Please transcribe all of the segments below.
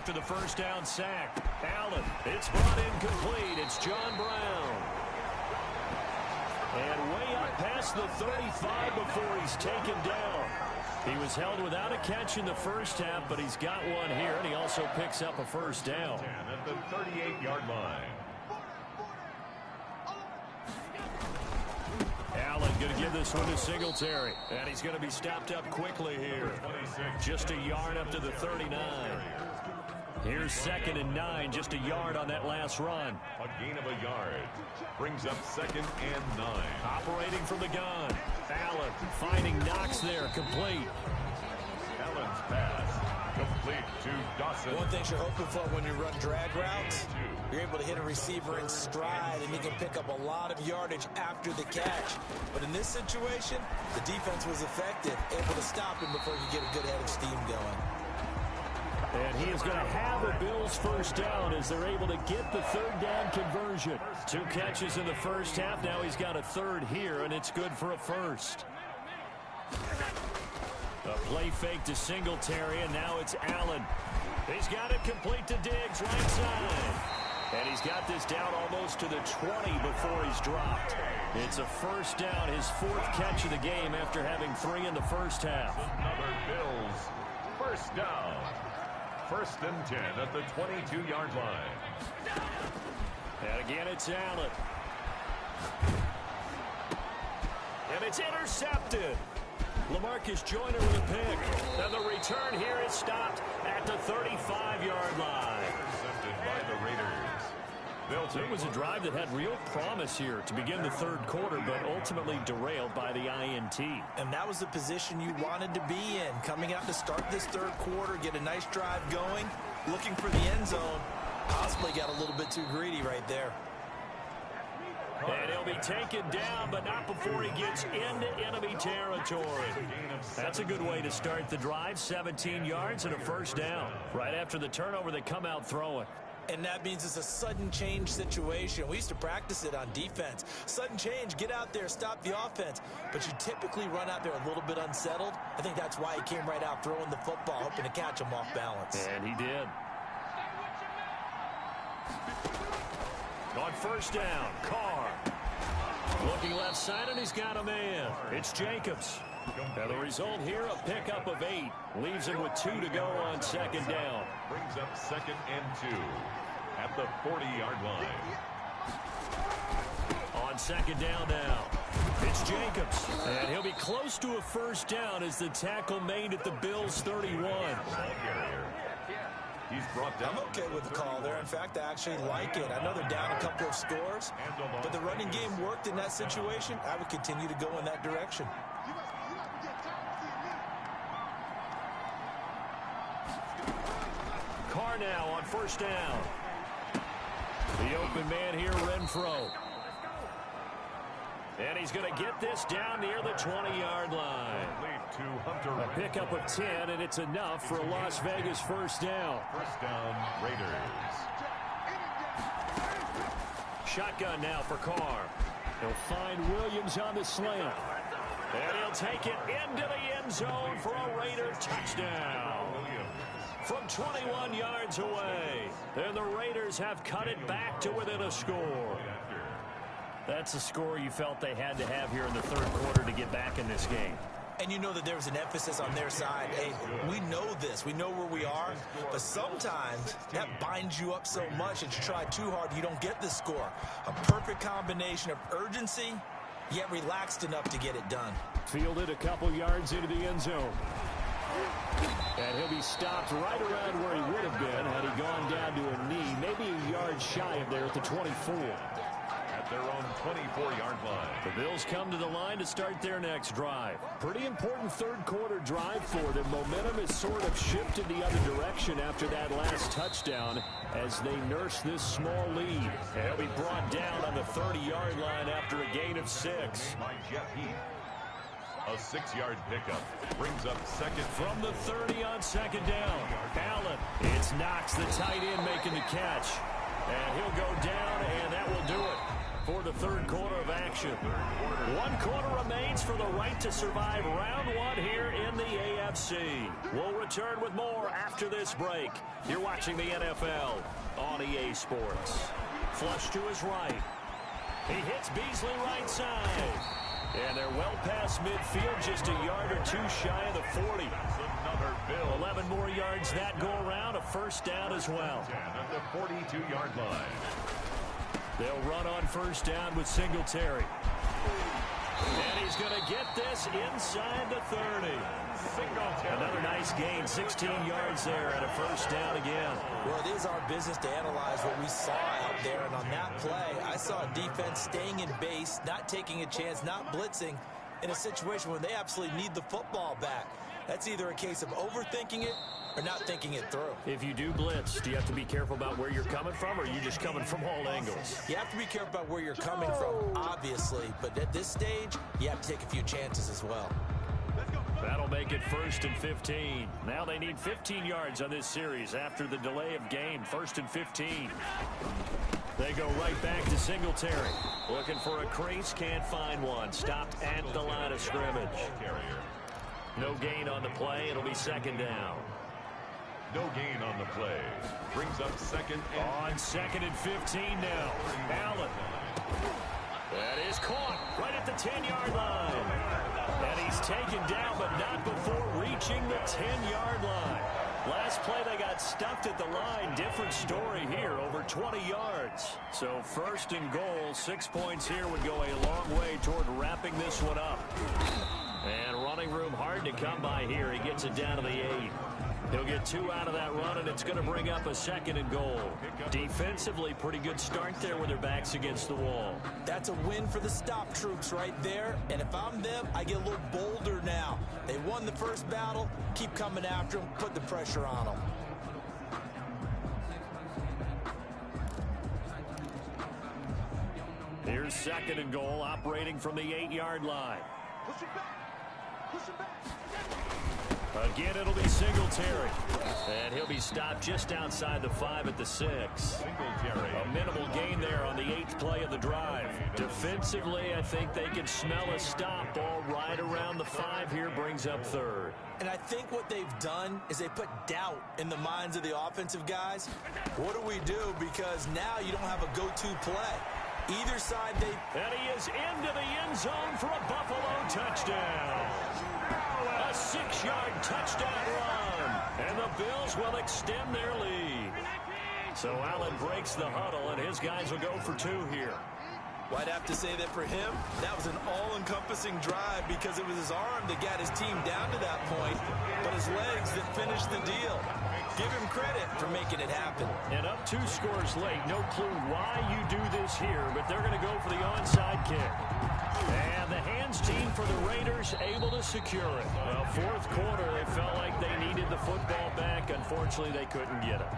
after the first down sack. Allen, it's brought in complete. It's John Brown. And way up past the 35 before he's taken down. He was held without a catch in the first half, but he's got one here, and he also picks up a first down. At the 38-yard line. Allen going to give this one to Singletary. And he's going to be stopped up quickly here. Just a yard up to the 39. Here's 2nd and 9, just a yard on that last run. A gain of a yard. Brings up 2nd and 9. Operating from the gun. Allen finding Knox there, complete. Allen's pass complete to Dawson. One thing you're hoping for when you run drag routes, you're able to hit a receiver in stride, and he can pick up a lot of yardage after the catch. But in this situation, the defense was effective, able to stop him before he could get a good head of steam going. And he is going to have a Bills first down as they're able to get the third down conversion. 2 catches in the first half. Now he's got a third here, and it's good for a first. A play fake to Singletary, and now it's Allen. He's got it complete to Diggs, right side. And he's got this down almost to the 20 before he's dropped. It's a first down, his 4th catch of the game after having 3 in the first half. Another Bills first down. 1st and 10 at the 22-yard line. And again, it's Allen. And it's intercepted. LaMarcus Joyner with a pick. And the return here is stopped at the 35-yard line. Intercepted by the Raiders. It was a drive that had real promise here to begin the third quarter, but ultimately derailed by the INT. And that was the position you wanted to be in. Coming out to start this third quarter, get a nice drive going, looking for the end zone. Possibly got a little bit too greedy right there. And he'll be taken down, but not before he gets into enemy territory. That's a good way to start the drive. 17 yards and a first down. Right after the turnover, they come out throwing. And that means it's a sudden change situation. We used to practice it on defense. Sudden change, get out there, stop the offense. But you typically run out there a little bit unsettled. I think that's why he came right out throwing the football, hoping to catch him off balance. And he did. On first down, Carr. Looking left side, and he's got a man. It's Jacobs. Now the result here, a pickup of 8. Leaves him with 2 to go on 2nd down. Brings up 2nd and 2 at the 40-yard line. On 2nd down now, it's Jacobs. And he'll be close to a first down as the tackle made at the Bills' 31. He's brought down. I'm okay with the call there. In fact, I actually like it. I know they're down a couple of scores, but the running game worked in that situation. I would continue to go in that direction. Carr now on first down. The open man here, Renfro. And he's going to get this down near the 20-yard line. A pickup of 10, and it's enough for a Las Vegas first down. First down, Raiders. Shotgun now for Carr. He'll find Williams on the slant. And he'll take it into the end zone for a Raider touchdown. From 21 yards away. And the Raiders have cut it back to within a score. That's a score you felt they had to have here in the third quarter to get back in this game. And you know that there was an emphasis on their side. Hey, we know this. We know where we are. But sometimes that binds you up so much that you try too hard, you don't get the score. A perfect combination of urgency, yet relaxed enough to get it done. Fielded a couple yards into the end zone. And he'll be stopped right around where he would have been had he gone down to a knee, maybe a yard shy of there at the 24. At their own 24-yard line. The Bills come to the line to start their next drive. Pretty important third quarter drive for them. Momentum has sort of shifted the other direction after that last touchdown as they nurse this small lead. And he'll be brought down on the 30-yard line after a gain of 6. By Jeff Heath. A 6-yard pickup brings up second. From the 30 on second down. Allen. It's Knox, the tight end, making the catch. And he'll go down, and that will do it. for the third quarter of action. 1 quarter remains for the right to survive round 1 here in the AFC. We'll return with more after this break. You're watching the NFL on EA Sports. Flush to his right. He hits Beasley right side. And they're well past midfield, just a yard or two shy of the 40. 11 more yards that go around, a first down as well. At the 42-yard line. They'll run on first down with Singletary. And he's going to get this inside the 30. Another nice gain, 16 yards there and a first down again. Well, it is our business to analyze what we saw out there. And on that play, I saw a defense staying in base, not taking a chance, not blitzing in a situation where they absolutely need the football back. That's either a case of overthinking it or not thinking it through. If you do blitz, do you have to be careful about where you're coming from, or are you just coming from all angles? You have to be careful about where you're coming from, obviously. But at this stage, you have to take a few chances as well. That'll make it 1st and 15. Now they need 15 yards on this series after the delay of game. 1st and 15. They go right back to Singletary. Looking for a crease, can't find one. Stopped at the line of scrimmage. No gain on the play. It'll be second down. No gain on the play. Brings up second and... On 2nd and 15 now. Allen. That is caught right at the 10-yard line. And he's taken down, but not before reaching the 10-yard line. Last play, they got stuffed at the line. Different story here, over 20 yards. So 1st and goal, 6 points here would go a long way toward wrapping this one up. And running room hard to come by here. He gets it down to the 8. He'll get 2 out of that run, and it's going to bring up a 2nd and goal. Defensively, pretty good start there with their backs against the wall. That's a win for the stop troops right there. And if I'm them, I get a little bolder now. They won the first battle. Keep coming after them. Put the pressure on them. Here's 2nd and goal, operating from the 8-yard line. Push it back. Push it back. Again, it'll be Singletary. And he'll be stopped just outside the 5 at the 6. Singletary. A minimal gain there on the 8th play of the drive. Defensively, I think they can smell a stop. Ball right around the 5 here, brings up 3rd. And I think what they've done is they put doubt in the minds of the offensive guys. What do we do? Because now you don't have a go-to play. Either side, And he is into the end zone for a Buffalo touchdown. A 6-yard touchdown run. And the Bills will extend their lead. So Allen breaks the huddle, and his guys will go for 2 here. Well, I'd have to say that for him, that was an all-encompassing drive because it was his arm that got his team down to that point, but his legs that finished the deal. Give him credit for making it happen. And up 2 scores late. No clue why you do this here, but they're going to go for the onside kick. And the hands team for the Raiders able to secure it. Well, 4th quarter, they felt like they needed the football back. Unfortunately, they couldn't get it.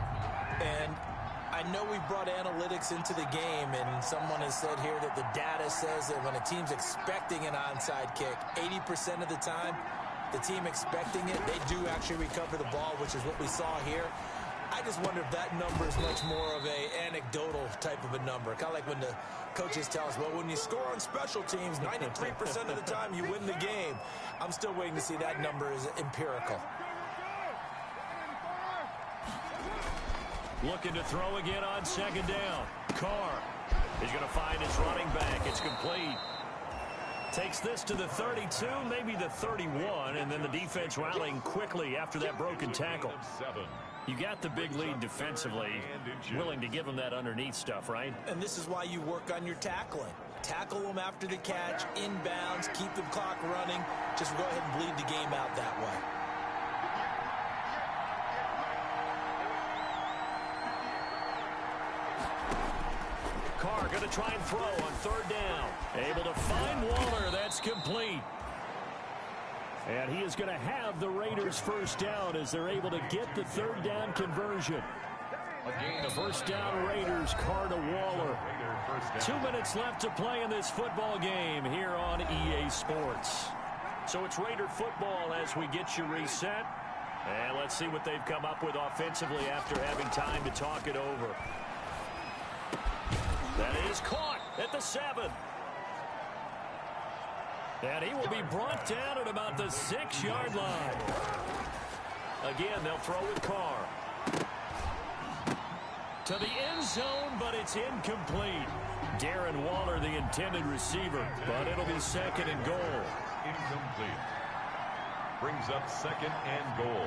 And I know we brought analytics into the game, and someone has said here that the data says that when a team's expecting an onside kick, 80% of the time, the team expecting it, they do actually recover the ball, which is what we saw here. I just wonder if that number is much more of a anecdotal type of a number. Kind of like when the coaches tell us, well, when you score on special teams, 93% of the time you win the game. I'm still waiting to see that number is empirical. Looking to throw again on 2nd down. Carr is going to find his running back. It's complete. Takes this to the 32, maybe the 31, and then the defense rallying quickly after that broken tackle. You got the big lead defensively, willing to give them that underneath stuff, right? And this is why you work on your tackling. Tackle them after the catch, inbounds, keep the clock running. Just go ahead and bleed the game out that way. Carr going to try and throw on 3rd down. Able to find Waller. That's complete. And he is going to have the Raiders' first down as they're able to get the 3rd down conversion. The first down Raiders, Carr to Waller. 2 minutes left to play in this football game here on EA Sports. So it's Raider football as we get you reset. And let's see what they've come up with offensively after having time to talk it over. That is caught at the 7. And he will be brought down at about the 6-yard line. Again, they'll throw with Carr. To the end zone, but it's incomplete. Darren Waller, the intended receiver, but it'll be second and goal. Incomplete. Brings up second and goal.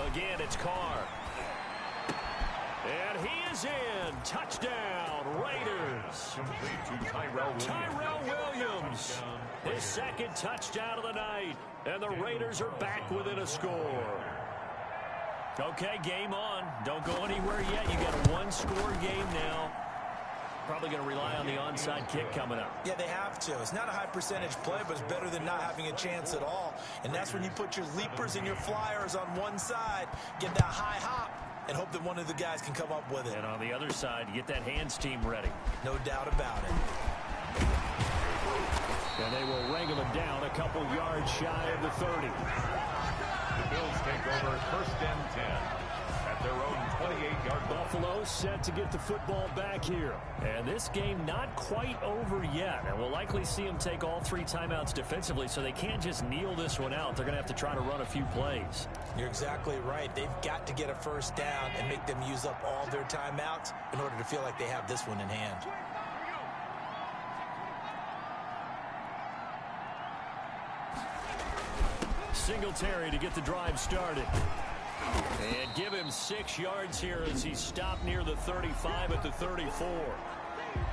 Again, it's Carr. And he is in. Touchdown, Raiders. Complete to Tyrell Williams. His second touchdown of the night. And the Raiders are back within a score. Okay, game on. Don't go anywhere yet. You got a one-score game now. Probably going to rely on the onside kick coming up. Yeah, they have to. It's not a high percentage play, but it's better than not having a chance at all. And that's when you put your leapers and your flyers on one side, get that high hop, and hope that one of the guys can come up with it. And on the other side, you get that hands team ready. No doubt about it. And they will wrangle him down a couple yards shy of the 30. The Bills take over first and 10 at their own 28-yard line. Buffalo set to get the football back here. And this game not quite over yet. And we'll likely see them take all 3 timeouts defensively, so they can't just kneel this one out. They're going to have to try to run a few plays. You're exactly right. They've got to get a first down and make them use up all their timeouts in order to feel like they have this one in hand. Singletary to get the drive started. And give him 6 yards here as he stopped near the 35 at the 34.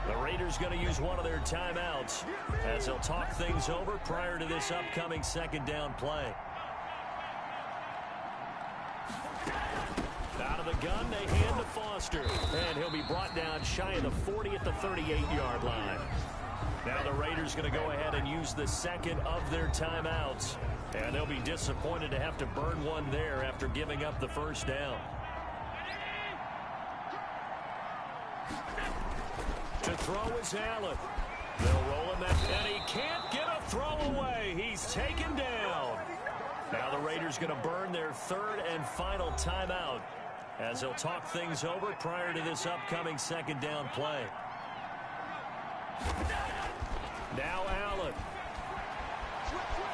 The Raiders going to use one of their timeouts as they'll talk things over prior to this upcoming second down play. Out of the gun, they hand to Foster. And he'll be brought down shy of the 40 at the 38-yard line. Now the Raiders going to go ahead and use the second of their timeouts. And they'll be disappointed to have to burn one there after giving up the first down. To throw is Allen. They'll roll him back, and he can't get a throw away. He's taken down. Now the Raiders going to burn their third and final timeout as they'll talk things over prior to this upcoming second down play. Now Allen.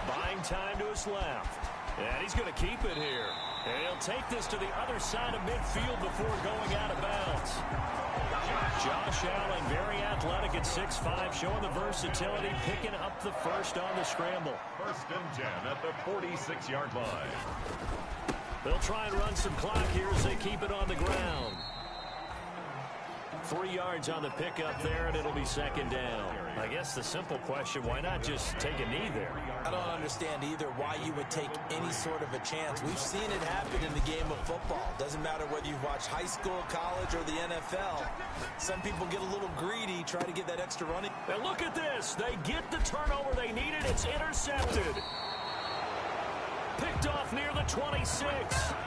Buying time to his left. And he's going to keep it here. And he'll take this to the other side of midfield before going out of bounds. Josh Allen, very athletic at 6'5", showing the versatility, picking up the first on the scramble. First and 10 at the 46-yard line. They'll try and run some clock here as they keep it on the ground. 3 yards on the pickup there, and it'll be second down. I guess the simple question, why not just take a knee there? I don't understand either why you would take any sort of a chance. We've seen it happen in the game of football. Doesn't matter whether you've watched high school, college, or the NFL. Some people get a little greedy, try to get that extra running. And look at this. They get the turnover they needed. It's intercepted. Picked off near the 26.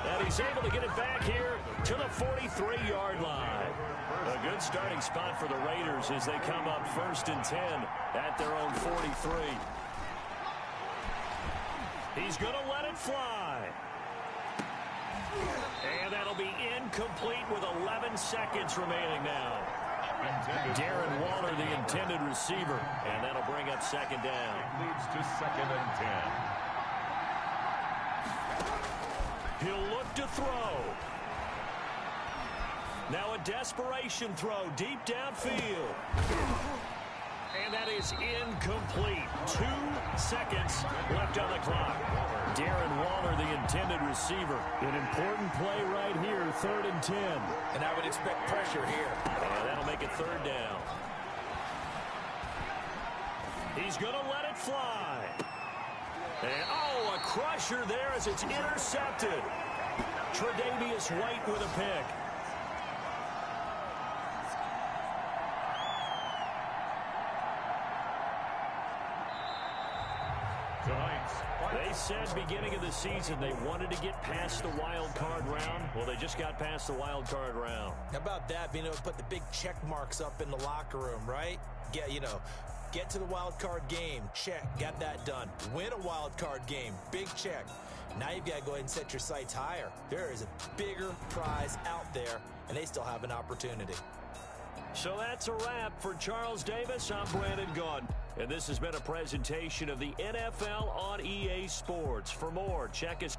And he's able to get it back here to the 43-yard line. A good starting spot for the Raiders as they come up first and 10 at their own 43. He's going to let it fly. And that'll be incomplete with 11 seconds remaining now. Darren Waller, the intended receiver. And that'll bring up second down. It leads to second and 10. He'll look to throw. Now a desperation throw deep downfield. And that is incomplete. 2 seconds left on the clock. Darren Waller, the intended receiver. An important play right here, 3rd and 10. And I would expect pressure here. And that'll make it 3rd down. He's going to let it fly. And, oh, a crusher there as it's intercepted. Tre'Davious White with a pick. They said beginning of the season they wanted to get past the wild card round. Well, they just got past the wild card round. How about that, being able to put the big check marks up in the locker room, right? Get to the wild card game, check, got that done. Win a wild card game, big check. Now you've got to go ahead and set your sights higher. There is a bigger prize out there, and they still have an opportunity. So that's a wrap for Charles Davis. I'm Brandon Gaudin. And this has been a presentation of the NFL on EA Sports. For more, check us.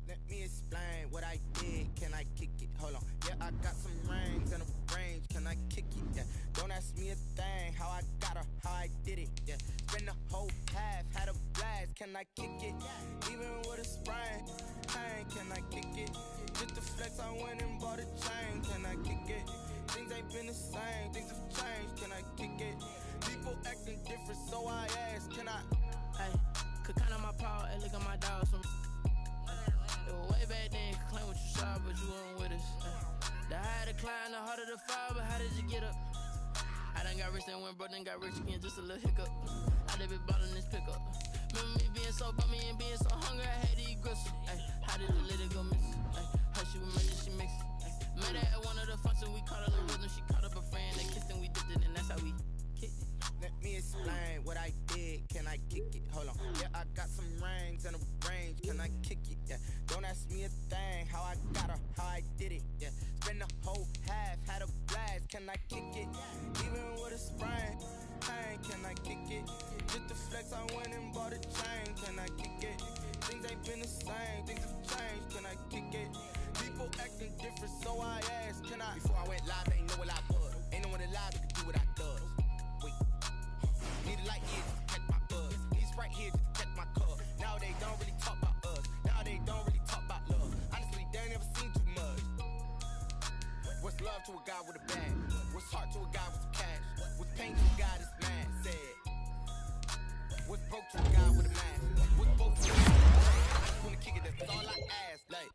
Let me explain what I did. Can I kick it? Hold on. Yeah, I got some rings and a range. Can I kick it? Yeah. Don't ask me a thing. How I got her, how I did it. Yeah. Spend the whole half, had a blast. Can I kick it? Even with a sprain. Pain, can I kick it? Just the flex, I went and bought a chain. Can I kick it? Things ain't been the same. Things have changed. Can I kick it? People acting different, so I ask. Can I? Hey, could count on my power and look at my dogs from. Way back then, could claim what you saw, but you weren't with us. The higher the climb, the harder the fall, but how did you get up? I done got rich and went broke, then got rich again, just a little hiccup. I done been ballin' this pickup. Remember me being so bummy and being so hungry, I had to eat gristle. Ay, how did you let it go miss? Ay, how she was murder, she mixed. Met her at one of the functions, we caught her the rhythm, she caught up a friend, they kissed and we dipped it, and that's how we kicked it. Let me explain what I did. Can I kick it? Hold on. Yeah, I got some rings and a range. Can I kick it? Yeah. Don't ask me a thing. How I got her, how I did it. Yeah. Spend the whole half, had a blast. Can I kick it? Even with a sprain. Pain, can I kick it? Just the flex, I went and bought a chain. Can I kick it? Things ain't been the same. Things have changed. Can I kick it? People acting different, so I asked. Can I? Before I went live, they ain't know what I was. Ain't no one alive that could do what I does. Need a light here just to catch my buzz. He's right here just to catch my cup. Now they don't really talk about us. Now they don't really talk about love. Honestly, they ain't never seen too much. What's love to a guy with a bag? What's heart to a guy with some cash? What's pain to a guy that's mad? Said. What's broke to a guy with a mask? What's broke to a guy with a mask? I just wanna kick it, that's all I ask. Like,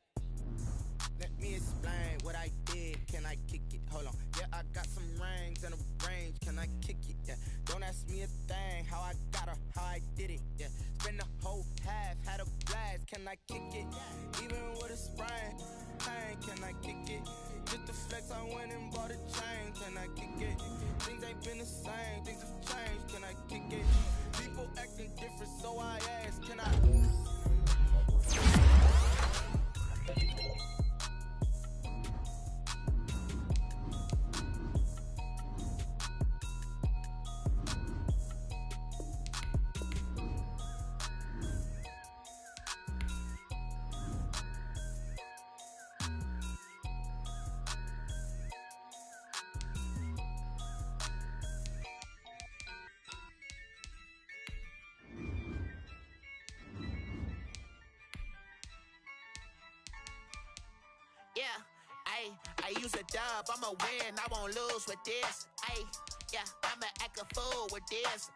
let me explain what I did. Can I kick it? Hold on. Yeah, I got some rings and a range. Can I kick it? Yeah. Don't ask me a thing. How I got her, how I did it. Yeah. Spend the whole half, had a blast. Can I kick it? Even with a sprain. Pain, can I kick it? Just the flex, I went and bought a chain. Can I kick it? Things ain't been the same. Things have changed. Can I kick it? People acting different, so I ask. Can I? Yeah, I use a dub, I'ma win, I won't lose with this. Yeah, I'ma act a fool with this.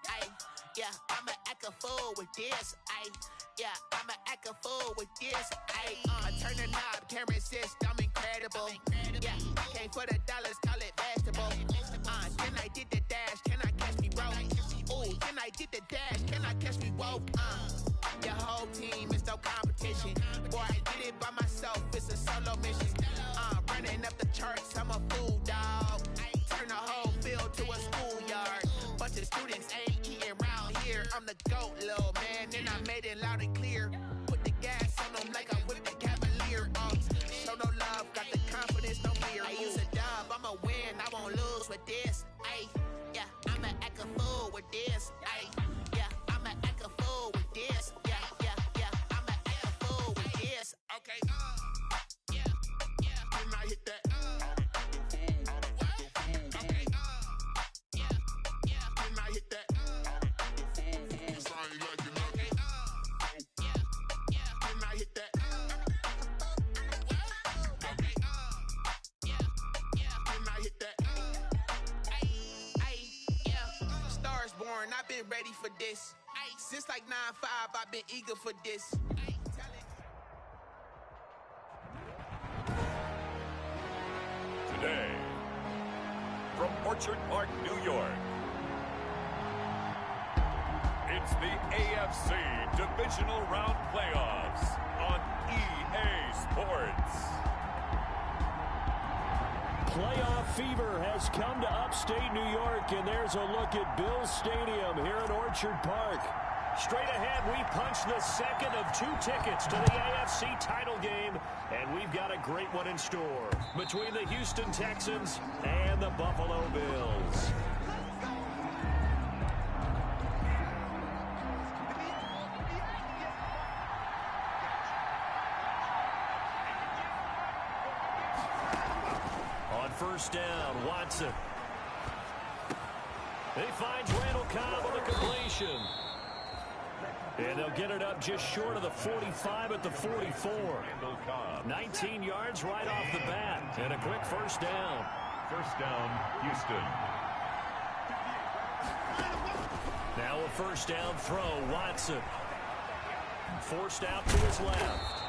Yeah, I'ma act a fool with this. Yeah, I'ma act a fool with this. I turn the knob, can't resist, I'm incredible. Yeah, came for the dollars, call it vegetable. Then I did the dash, can I catch me, bro? Ooh, then I did the dash, can I catch me, whoa? Your whole team is no competition. Boy, I did it by myself, it's a solo mission. Running up the charts, I'm a fool, dog. Turn the whole field to a schoolyard. Bunch of students ain't eating round here. I'm the GOAT, little man, and I made it loud and clear. Put the gas on them like I whipped the Cavalier. Show no love, got the confidence, no fear. I use a dub, I'ma win, I won't lose with this. Yeah, I'ma act a fool with this. Yeah, I'ma act a fool with this. Yeah, I'ma act a fool with this. Okay, can I hit that? Okay, can I hit that? Sound like you know. Okay, can I hit that? Okay, can I hit that? Yeah, Stars born, I've been ready for this. Since like 9-5, I've been eager for this. Today, from Orchard Park, New York, it's the AFC Divisional Round Playoffs on EA Sports. Playoff fever has come to upstate New York, and there's a look at Bills Stadium here at Orchard Park. Straight ahead, we punch the second of 2 tickets to the AFC title game, and we've got a great one in store between the Houston Texans and the Buffalo Bills. On first down, Watson. He finds Randall Cobb on the completion. And they'll get it up just short of the 45 at the 44. 19 yards right off the bat. And a quick first down. First down, Houston. Now a first down throw, Watson. Forced out to his left.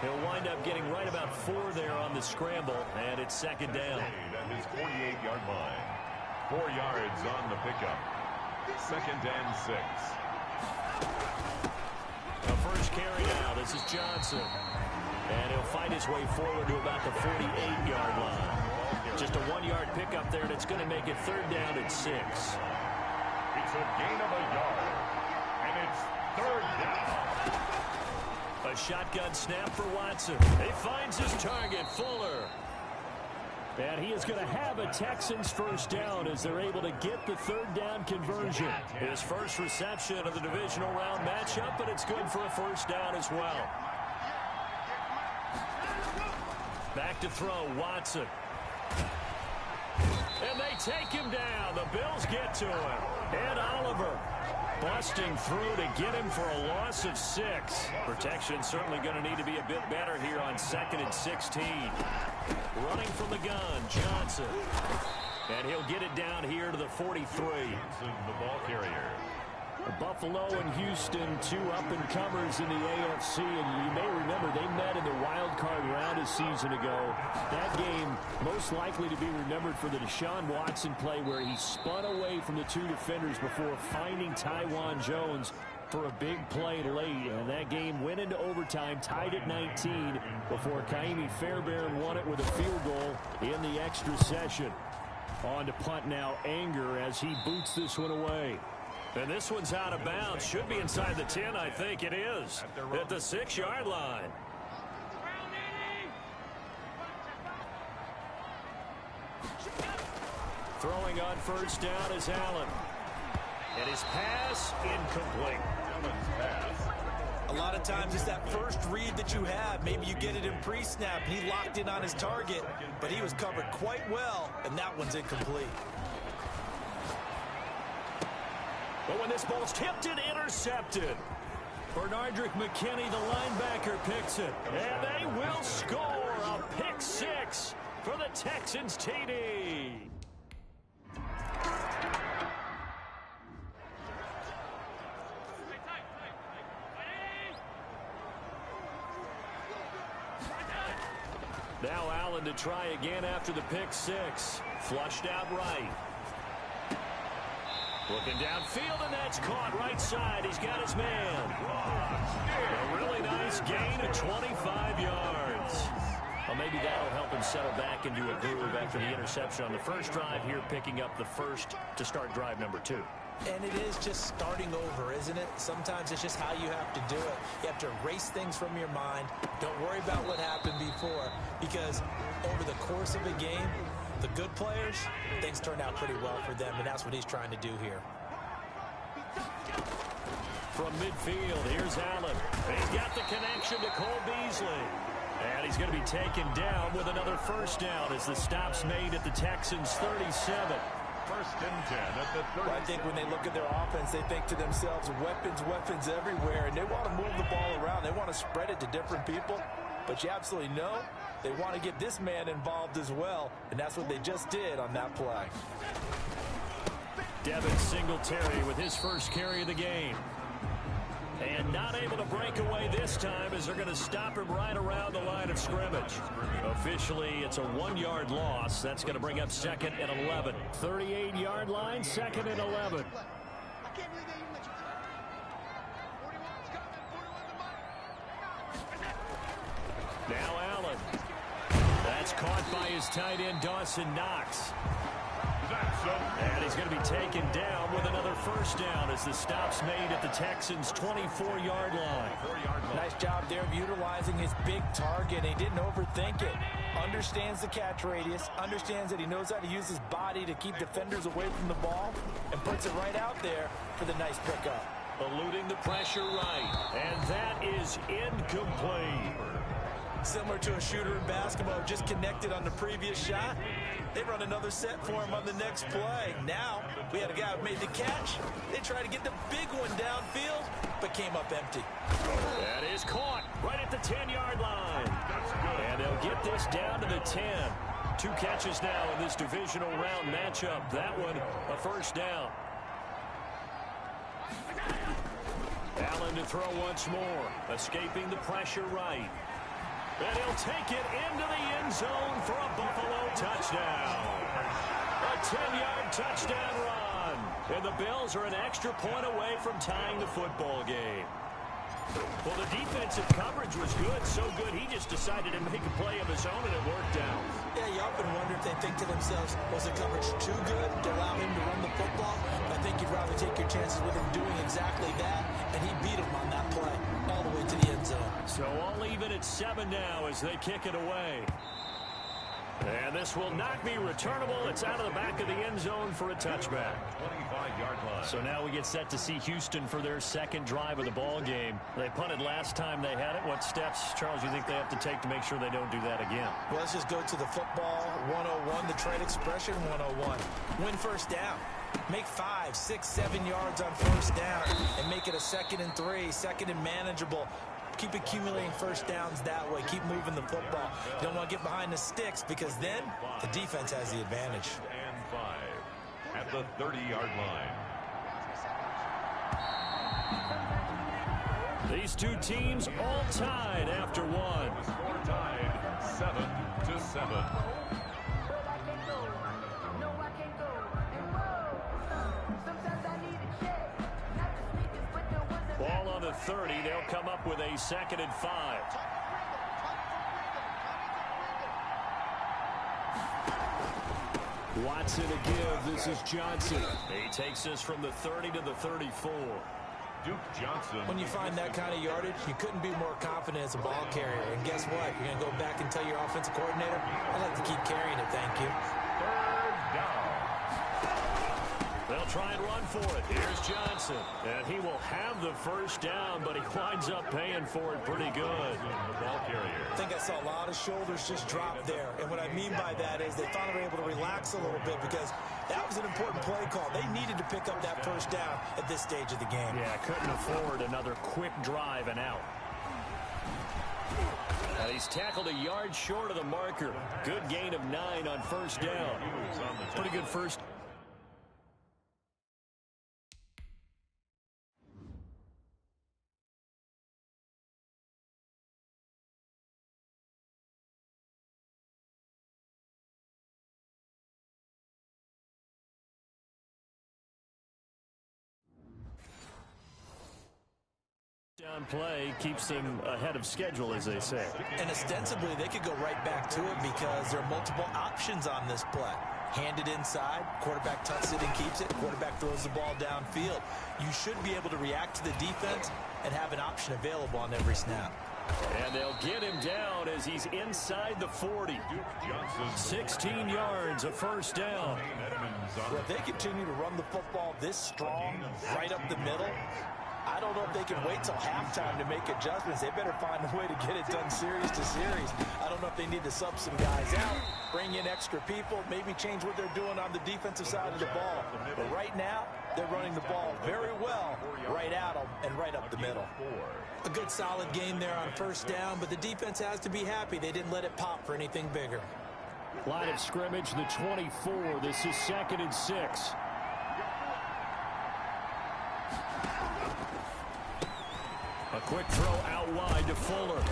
He'll wind up getting right about 4 there on the scramble, and it's second down. At his 48-yard line. 4 yards on the pickup. Second and 6. The first carry now. This is Johnson. And he'll fight his way forward to about the 48-yard line. Just a 1-yard pickup there, and it's going to make it third down at 6. It's a gain of a yard. And it's third down. A shotgun snap for Watson. He finds his target, Fuller. And he is going to have a Texans first down as they're able to get the third down conversion. His first reception of the divisional round matchup, but it's good for a first down as well. Back to throw, Watson. And they take him down. The Bills get to him. Ed Oliver busting through to get him for a loss of 6. Protection certainly going to need to be a bit better here on 2nd and 16. Running from the gun, Johnson. And he'll get it down here to the 43. The ball carrier. Buffalo and Houston, 2 up-and-comers in the AFC. And you may remember they met in the wild card round a season ago. That game most likely to be remembered for the Deshaun Watson play where he spun away from the 2 defenders before finding Tywan Jones for a big play late. And that game went into overtime, tied at 19, before Kaimi Fairbairn won it with a field goal in the extra session. On to punt now, Anger, as he boots this one away. And this one's out of bounds. Should be inside the 10, I think it is. At the 6-yard line. Throwing on first down is Allen. And his pass incomplete. A lot of times it's that first read that you have. Maybe you get it in pre-snap. He locked in on his target, but he was covered quite well, and that one's incomplete. But when this ball's tipped and intercepted, Bernardrick McKinney, the linebacker, picks it. And they will score a pick 6 for the Texans TD. Now Allen to try again after the pick 6. Flushed out right. Looking downfield, and that's caught right side. He's got his man. A really nice gain of 25 yards. Well, maybe that'll help him settle back into a groove after the interception on the first drive here, picking up the first to start drive number 2. And it is just starting over, isn't it? Sometimes it's just how you have to do it. You have to erase things from your mind. Don't worry about what happened before, because over the course of a game, the good players, things turn out pretty well for them, and that's what he's trying to do here. From midfield, here's Allen. He's got the connection to Cole Beasley. And he's going to be taken down with another first down as the stop's made at the Texans' 37. First and 10 at the 30. Well, I think when they look at their offense, they think to themselves, weapons everywhere, and they want to move the ball around. They want to spread it to different people, but you absolutely know they want to get this man involved as well, and that's what they just did on that play. Devin Singletary with his first carry of the game. And not able to break away this time as they're going to stop him right around the line of scrimmage. Officially, it's a 1-yard loss. That's going to bring up 2nd and 11. 38-yard line, 2nd and 11. Now Allen. That's caught by his tight end, Dawson Knox. That's And he's going to be taken down with another first down as the stop's made at the Texans' 24-yard line. Nice job there of utilizing his big target. He didn't overthink it. Understands the catch radius, understands that he knows how to use his body to keep defenders away from the ball, and puts it right out there for the nice pickup. Eluding the pressure right, and that is incomplete. Similar to a shooter in basketball, just connected on the previous shot. They run another set for him on the next play. Now, we had a guy who made the catch. They tried to get the big one downfield, but came up empty. That is caught right at the 10-yard line. And they'll get this down to the 10. 2 catches now in this divisional round matchup. That one, a first down. Allen to throw once more, escaping the pressure right. And he'll take it into the end zone for a Buffalo touchdown. A 10-yard touchdown run. And the Bills are an extra point away from tying the football game. Well, the defensive coverage was good, so good he just decided to make a play of his own, and it worked out. Yeah, you often wonder if they think to themselves, was the coverage too good to allow him to run the football? I think you'd rather take your chances with him doing exactly that, and he beat him on that play all the way to the end zone. So all even at 7 now as they kick it away. And this will not be returnable. It's out of the back of the end zone for a touchback. 25-yard line. So now we get set to see Houston for their second drive of the ball game. They punted last time they had it. What steps, Charles, you think they have to take to make sure they don't do that again? Well, let's just go to the football 101, the trade expression 101. Win first down. Make 5, 6, 7 yards on first down and make it a 2nd and 3, 2nd and manageable. Keep accumulating first downs that way. Keep moving the football. You don't want to get behind the sticks because then the defense has the advantage. And 5 at the 30-yard line. These two teams all tied after one. Score tied 7-7. Ball on the 30. They'll come up with a 2nd and 5. Watson to give. This is Johnson. He takes us from the 30 to the 34. Duke Johnson. When you find that kind of yardage, you couldn't be more confident as a ball carrier. And guess what? You're going to go back and tell your offensive coordinator, I'd like to keep carrying it, thank you. 3rd down. They'll try and run for it. Here's Johnson. And he will have the first down, but he winds up paying for it pretty good. The ball carrier. I think I saw a lot of shoulders just drop there. And what I mean by that is they finally were able to relax a little bit because that was an important play call. They needed to pick up that first down at this stage of the game. Yeah, couldn't afford another quick drive and out. And he's tackled a yard short of the marker. Good gain of 9 on first down. Pretty good first. Down play keeps them ahead of schedule, as they say. And ostensibly, they could go right back to it because there are multiple options on this play. Handed inside, quarterback tucks it and keeps it, quarterback throws the ball downfield. You should be able to react to the defense and have an option available on every snap. And they'll get him down as he's inside the 40. 16 yards, a first down. Well, if they continue to run the football this strong, right up the middle, I don't know if they can wait till halftime to make adjustments. They better find a way to get it done series to series. I don't know if they need to sub some guys out, bring in extra people, maybe change what they're doing on the defensive side of the ball. But right now, they're running the ball very well right at them and right up the middle. A good solid game there on first down, but the defense has to be happy they didn't let it pop for anything bigger. Line of scrimmage, the 24. This is 2nd and 6. A quick throw out wide to Fuller.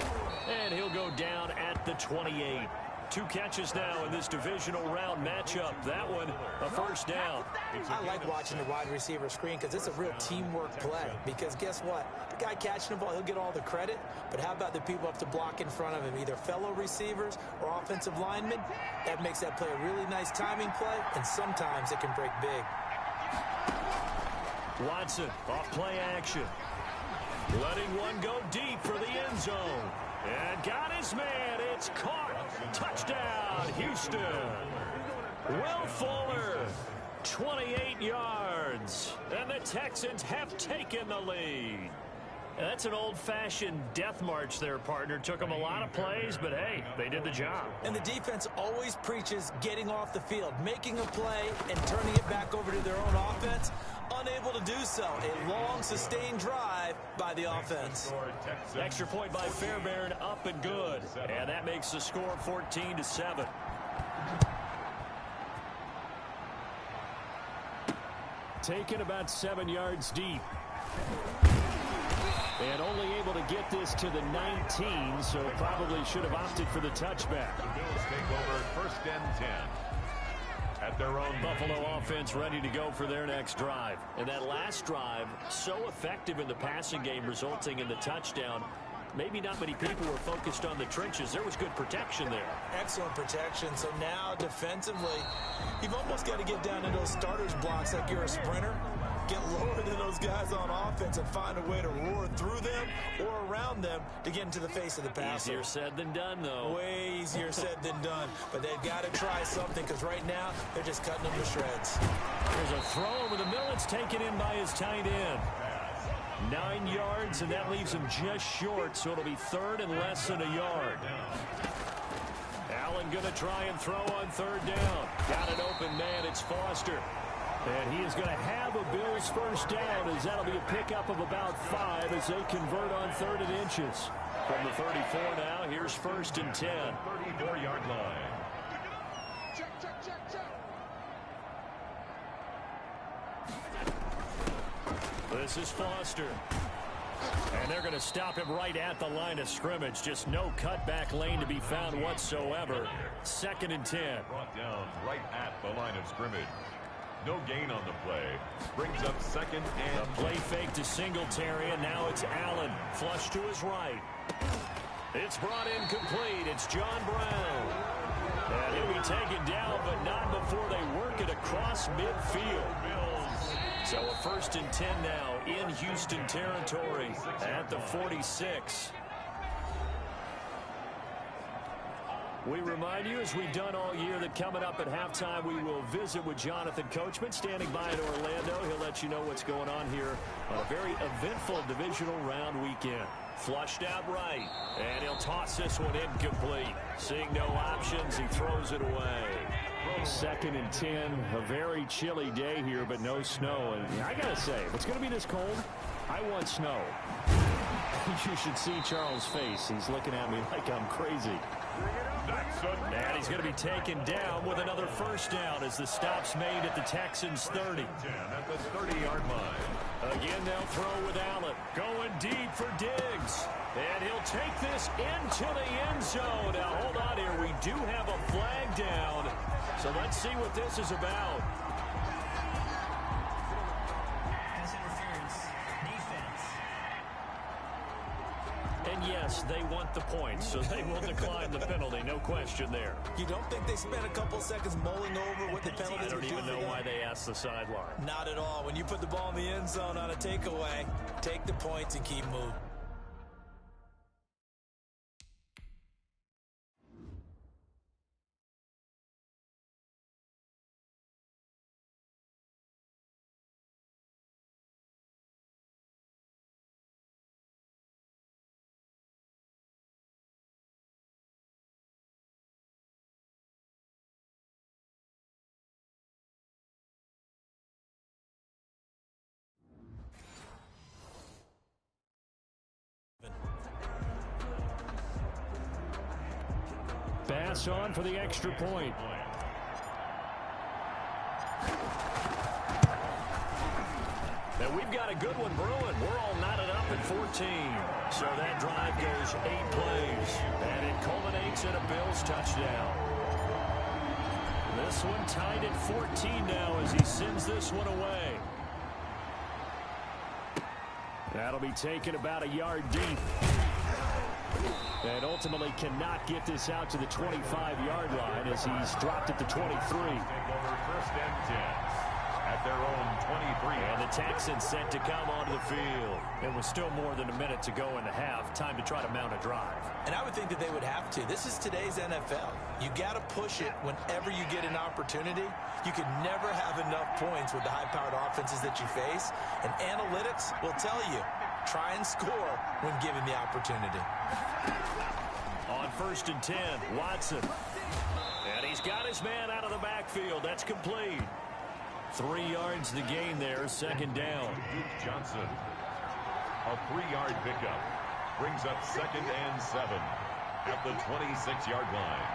And he'll go down at the 28. 2 catches now in this divisional round matchup. That one, a first down. I like watching the wide receiver screen because it's a real teamwork play. Because guess what? The guy catching the ball, he'll get all the credit. But how about the people up to block in front of him, either fellow receivers or offensive linemen? That makes that play a really nice timing play, and sometimes it can break big. Watson, off play action. Letting one go deep for the end zone. And got his man. It's caught. Touchdown, Houston. Will Fuller, 28 yards. And the Texans have taken the lead. That's an old-fashioned death march there, partner. Took them a lot of plays, but, hey, they did the job. And the defense always preaches getting off the field, making a play and turning it back over to their own offense. Unable to do so. A long, sustained drive by the offense. Extra point by Fairbairn, up and good. And that makes the score 14-7. Taken about 7 yards deep. And only able to get this to the 19, so probably should have opted for the touchback. The Bills take over first and 10. At their own Buffalo offense ready to go for their next drive. And that last drive, so effective in the passing game, resulting in the touchdown. Maybe not many people were focused on the trenches. There was good protection there. Excellent protection. So now defensively, you've almost got to get down in those starters blocks like you're a sprinter. Get lower than those guys on offense and find a way to roar through them or around them to get into the face of the passer. Easier said than done, though. Way easier said than done. But they've got to try something because right now they're just cutting them to shreds. There's a throw over the middle. It's taken in by his tight end. 9 yards, and that leaves him just short, so it'll be third and less than a yard. Allen going to try and throw on third down. Got an open man. It's Foster. And he is going to have a Bills first down, as that'll be a pickup of about 5 as they convert on third and inches. From the 34 now, here's first and 10. 34-yard line. This is Foster. And they're going to stop him right at the line of scrimmage. Just no cutback lane to be found whatsoever. Second and 10. Brought down right at the line of scrimmage. No gain on the play. Brings up second and... The play fake to Singletary, and now it's Allen. Flush to his right. It's brought in complete. It's John Brown. And he'll be taken down, but not before they work it across midfield. So a first and 10 now in Houston territory at the 46. We remind you, as we've done all year, that coming up at halftime, we will visit with Jonathan Coachman, standing by in Orlando. He'll let you know what's going on here on a very eventful divisional round weekend. Flushed out right, and he'll toss this one incomplete. Seeing no options, he throws it away. Second and 10, a very chilly day here, but no snow. And I got to say, if it's going to be this cold, I want snow. You should see Charles' face. He's looking at me like I'm crazy. And he's going to be taken down with another first down as the stop's made at the Texans' 30. At the 30-yard line. Again, they'll throw with Allen. Going deep for Diggs. And he'll take this into the end zone. Now, hold on here. We do have a flag down. So let's see what this is about. Pass interference. Defense. And yes, they want the points, so they will decline the penalty. No question there. You don't think they spent a couple seconds mulling over what the penalties I are don't doing? even know why they asked the sideline. Not at all. When you put the ball in the end zone on a takeaway, take the points and keep moving. Pass on for the extra point. And we've got a good one brewing. We're all knotted up at 14. So that drive goes 8 plays. And it culminates in a Bills touchdown. This one tied at 14 now as he sends this one away. That'll be taken about a yard deep. And ultimately cannot get this out to the 25-yard line as he's dropped at the 23. Take over first and 10 at their own 23. And the Texans set to come onto the field. It was still more than a minute to go in the half. Time to try to mount a drive. And I would think that they would have to. This is today's NFL. You got to push it whenever you get an opportunity. You can never have enough points with the high-powered offenses that you face. And analytics will tell you, try and score when given the opportunity. On first and 10, Watson. And he's got his man out of the backfield. That's complete. 3 yards to gain there, second down. Duke Johnson. A 3-yard pickup. Brings up second and 7 at the 26-yard line.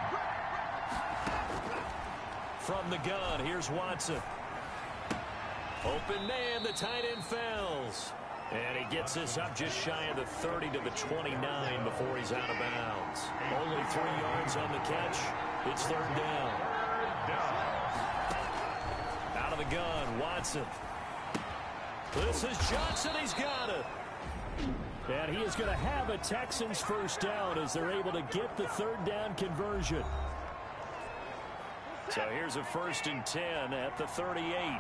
From the gun, here's Watson. Open man, the tight end fails. And he gets this up just shy of the 30 to the 29 before he's out of bounds. Only 3 yards on the catch. It's third down. Out of the gun, Watson. This is Johnson. He's got it. And he is going to have a Texans first down as they're able to get the third down conversion. So here's a first and 10 at the 38.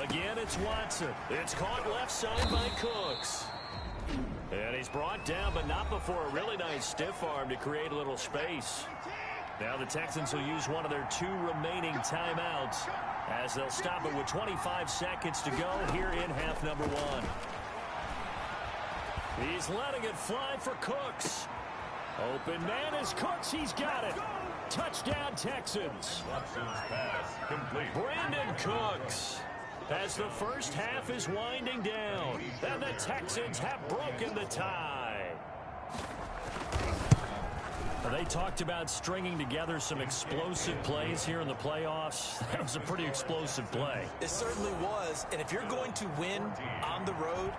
Again, it's Watson. It's caught left side by Cooks. And he's brought down, but not before a really nice stiff arm to create a little space. Now the Texans will use one of their 2 remaining timeouts as they'll stop it with 25 seconds to go here in half number 1. He's letting it fly for Cooks. Open man is Cooks. He's got it. Touchdown, Texans. Watson's pass complete. Brandon Cooks. As the first half is winding down, and the Texans have broken the tie. They talked about stringing together some explosive plays here in the playoffs. That was a pretty explosive play. It certainly was, and if you're going to win on the road,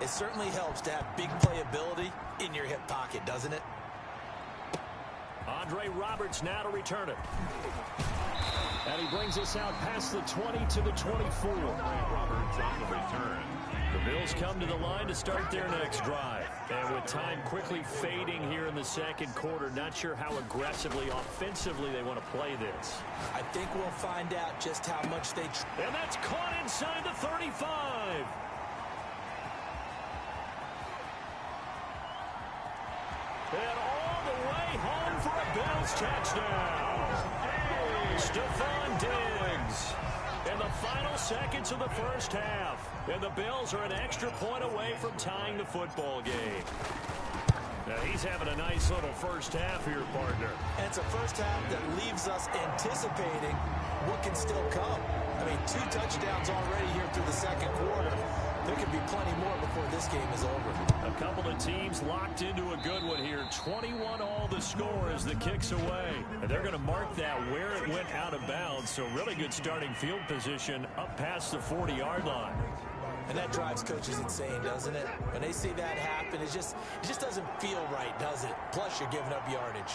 it certainly helps to have big playability in your hip pocket, doesn't it? Andre Roberts now to return it. And he brings us out past the 20 to the 24. Roberts on the return. The Bills come to the line to start their next drive. And with time quickly fading here in the second quarter, not sure how aggressively, offensively they want to play this. I think we'll find out just how much they... And that's caught inside the 35. And all the way home for a Bills touchdown. Stephon Diggs in the final seconds of the first half. And the Bills are an extra point away from tying the football game. Now he's having a nice little first half here, partner. And it's a first half that leaves us anticipating what can still come. I mean, 2 touchdowns already here through the second quarter. There could be plenty more before this game is over. A couple of teams locked into a good one here. 21 all the score as the kick's away. And they're going to mark that where it went out of bounds. So really good starting field position up past the 40-yard line. And that drives coaches insane, doesn't it? When they see that happen, it just doesn't feel right, does it? Plus, you're giving up yardage.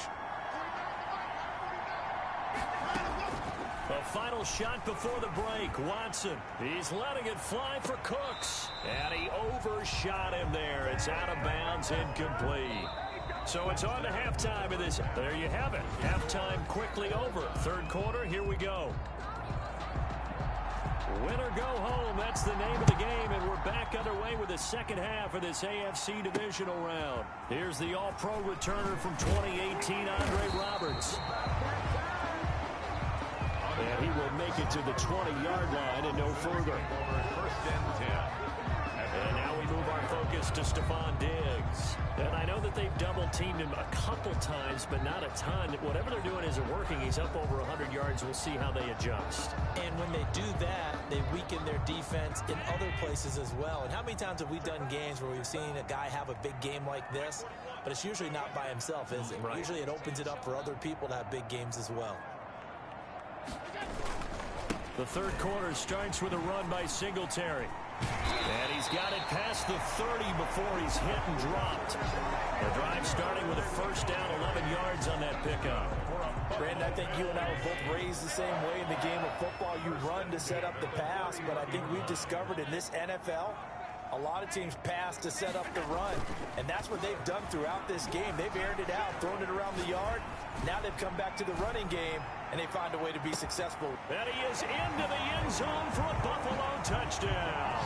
A final shot before the break. Watson, he's letting it fly for Cooks. And he overshot him there. It's out of bounds, incomplete. So it's on to halftime of this. There you have it. Halftime quickly over. Third quarter, here we go. Win or go home, that's the name of the game, and we're back underway with the second half of this AFC divisional round. Here's the all-pro returner from 2018, Andre Roberts. And he will make it to the 20-yard line and no further. First and 10. And now we move our focus to Stephon Diggs. And I know that they've double-teamed him a couple times, but not a ton. Whatever they're doing isn't working. He's up over 100 yards. We'll see how they adjust. And when they do that, they weaken their defense in other places as well. And how many times have we done games where we've seen a guy have a big game like this? But it's usually not by himself, is it? Right. Usually it opens it up for other people to have big games as well. The third quarter starts with a run by Singletary. And he's got it past the 30 before he's hit and dropped. The drive starting with a first down, 11 yards on that pickup. Brandon, I think you and I were both raised the same way in the game of football. You run to set up the pass, but I think we've discovered in this NFL, a lot of teams pass to set up the run, and that's what they've done throughout this game. They've aired it out, thrown it around the yard. Now they've come back to the running game, and they find a way to be successful. And he is into the end zone for a Buffalo touchdown.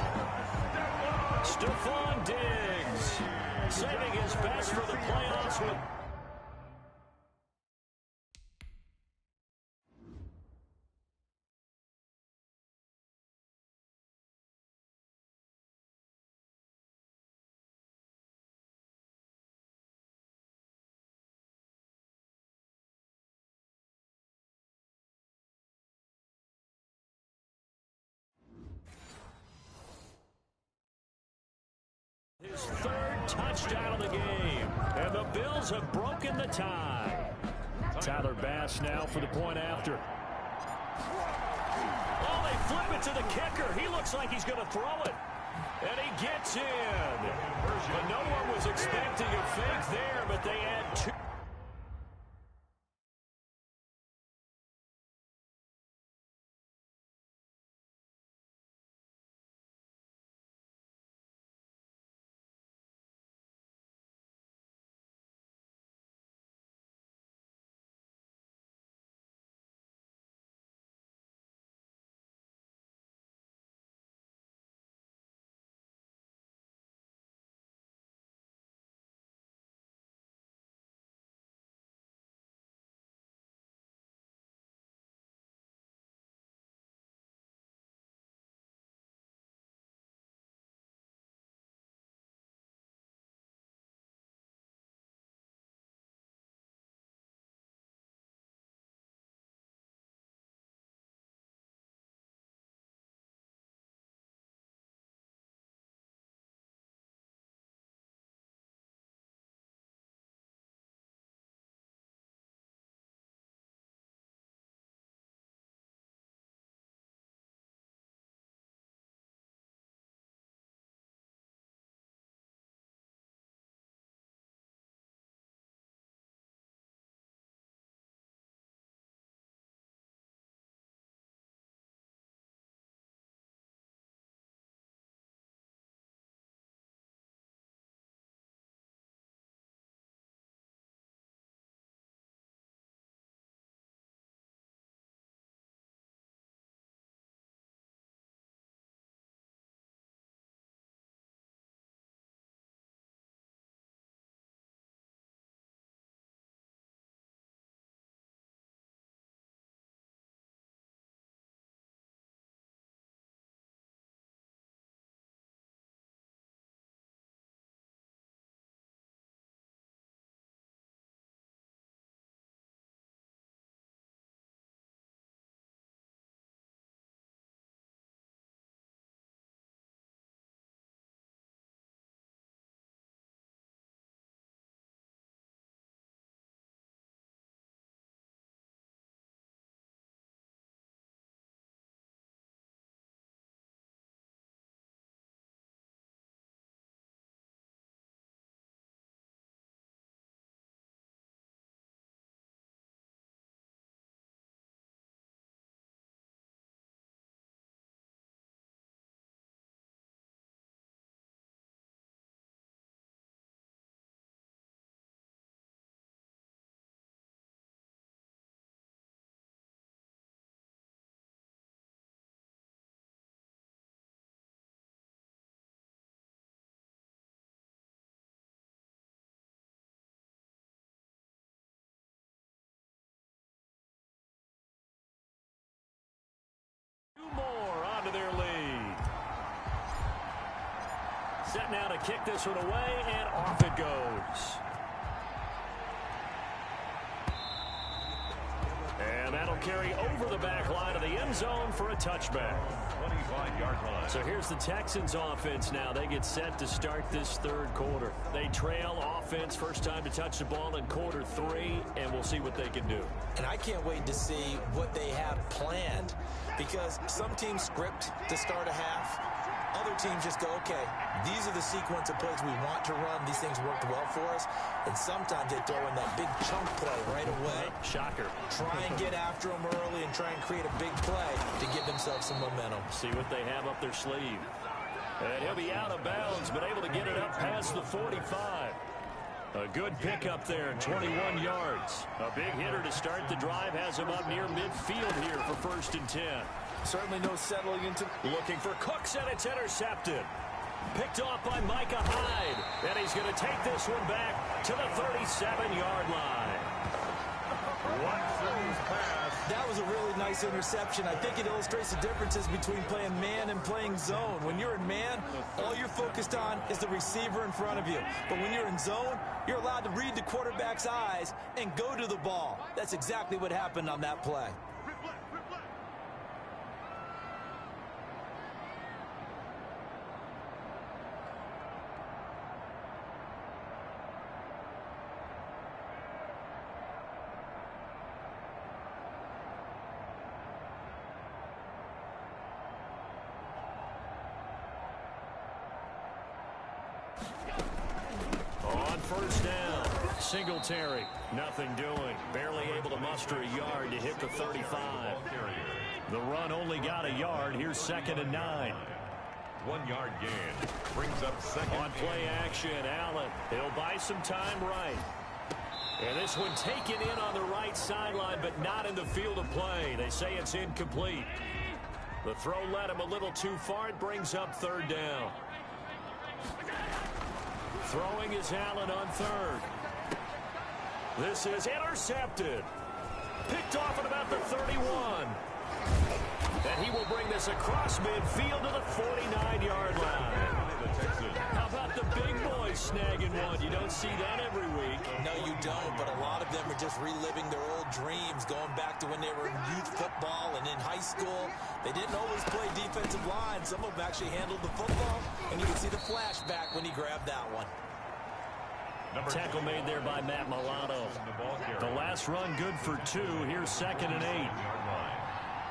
Stephon Diggs saving his best for the playoffs with... his third touchdown of the game. And the Bills have broken the tie. Tyler Bass now for the point after. Oh, they flip it to the kicker. He looks like he's going to throw it. And he gets in. But no one was expecting a fake there, but they add two. More onto their lead. Set now to kick this one away, and off it goes. And that'll carry over the back line of the end zone for a touchback. 25-yard line. So here's the Texans offense now. They get set to start this third quarter. They trail offense, first time to touch the ball in quarter 3, and we'll see what they can do. And I can't wait to see what they have planned, because some teams script to start a half. Other teams just go, okay, these are the sequence of plays we want to run. These things worked well for us. And sometimes they throw in that big chunk play right away. Shocker. Try and get after them early and try and create a big play to give themselves some momentum. See what they have up their sleeve. And he'll be out of bounds, but able to get it up past the 45. A good pickup there, 21 yards. A big hitter to start the drive has him up near midfield here for 1st and 10. Certainly no settling into. Looking for Cooks, and it's intercepted. Picked off by Micah Hyde. And he's going to take this one back to the 37-yard line. Watson's pass. That was a really nice interception. I think it illustrates the differences between playing man and playing zone. When you're in man, all you're focused on is the receiver in front of you. But when you're in zone, you're allowed to read the quarterback's eyes and go to the ball. That's exactly what happened on that play. On first down, Singletary, nothing doing. Barely able to muster a yard to hit the 35. The run only got a yard. Here's 2nd and 9. 1-yard gain. Brings up 2nd. On play action, Allen. He'll buy some time right. And this one taken in on the right sideline, but not in the field of play. They say it's incomplete. The throw led him a little too far. It brings up 3rd down. Throwing is Allen on 3rd. This is intercepted. Picked off at about the 31. And he will bring this across midfield to the 49-yard line. How about the big boys snagging one? You don't see that every week. No, you don't, but a lot of them are just reliving their old dreams, going back to when they were in youth football and in high school. They didn't always play defensive line. Some of them actually handled the football, and you can see the flashback when he grabbed that one. Tackle made there by Matt Milano. The last run good for 2. Here's 2nd and 8.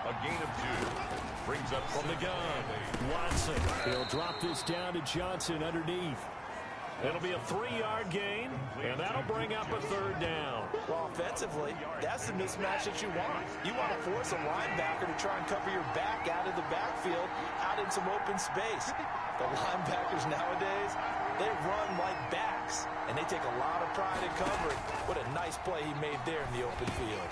A gain of 2. Brings up from the gun. Watson. He'll drop this down to Johnson underneath. It'll be a 3-yard gain, and that'll bring up a 3rd down. Well, offensively, that's the mismatch that you want. You want to force a linebacker to try and cover your back out of the backfield, out in some open space. The linebackers nowadays, they run like backs, and they take a lot of pride in covering. What a nice play he made there in the open field.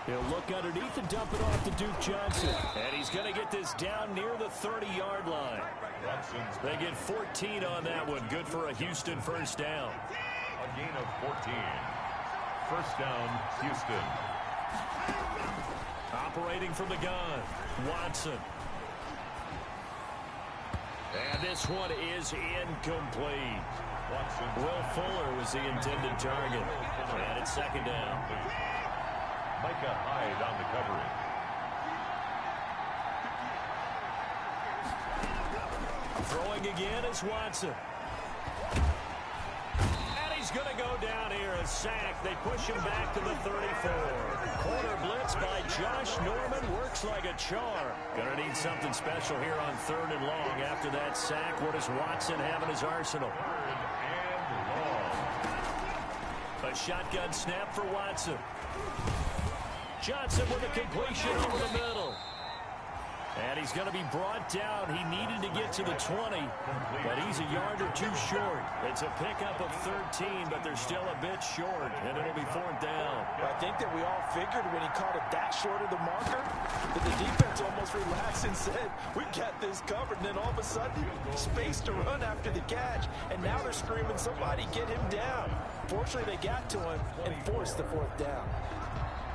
He'll look underneath and dump it off to Duke Johnson. And he's going to get this down near the 30-yard line. They get 14 on that one. Good for a Houston 1st down. A gain of 14. 1st down, Houston. Operating from the gun, Watson. And this one is incomplete. Will Fuller was the intended target. And it's 2nd down. Micah Hyde on the coverage. Throwing again is Watson. And he's going to go down here, a sack. They push him back to the 34. Corner blitz by Josh Norman. Works like a charm. Going to need something special here on 3rd and long. After that sack, what does Watson have in his arsenal? 3rd and long. A shotgun snap for Watson. Johnson with a completion over the middle. And he's going to be brought down. He needed to get to the 20, but he's a yard or 2 short. It's a pickup of 13, but they're still a bit short, and it'll be 4th down. I think that we all figured when he caught it that short of the marker that the defense almost relaxed and said, we got this covered. And then all of a sudden, space to run after the catch. And now they're screaming, somebody get him down. Fortunately, they got to him and forced the 4th down.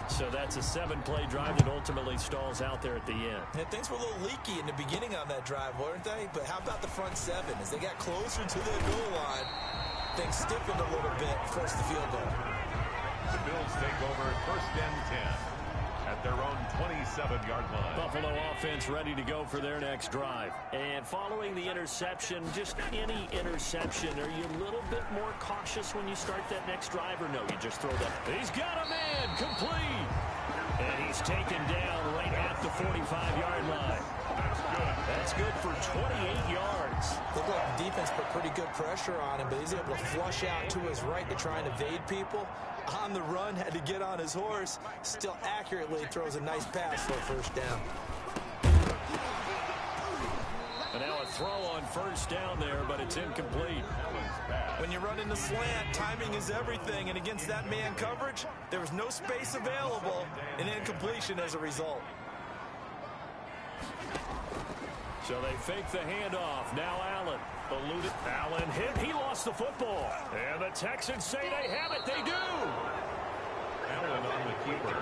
So that's a 7-play drive that ultimately stalls out there at the end. And things were a little leaky in the beginning on that drive, weren't they? But how about the front 7? As they got closer to the goal line, things stiffened a little bit, forced the field goal. The Bills take over 1st and 10. at their own 27-yard line. Buffalo offense ready to go for their next drive. And following the interception, just any interception, are you a little bit more cautious when you start that next drive, or no, you just throw that? He's got a man, complete. And he's taken down right at the 45-yard line. That's good for 28 yards. Looked like the defense put pretty good pressure on him, but he's able to flush out to his right to try and evade people. On the run, had to get on his horse. Still accurately throws a nice pass for a first down. And now a throw on first down there, but it's incomplete. When you run in the slant, timing is everything, and against that man coverage, there was no space available, and incompletion as a result. So they fake the handoff. Now Allen. Eluded. Allen hit. He lost the football. And the Texans say they have it. They do. Allen on the keeper.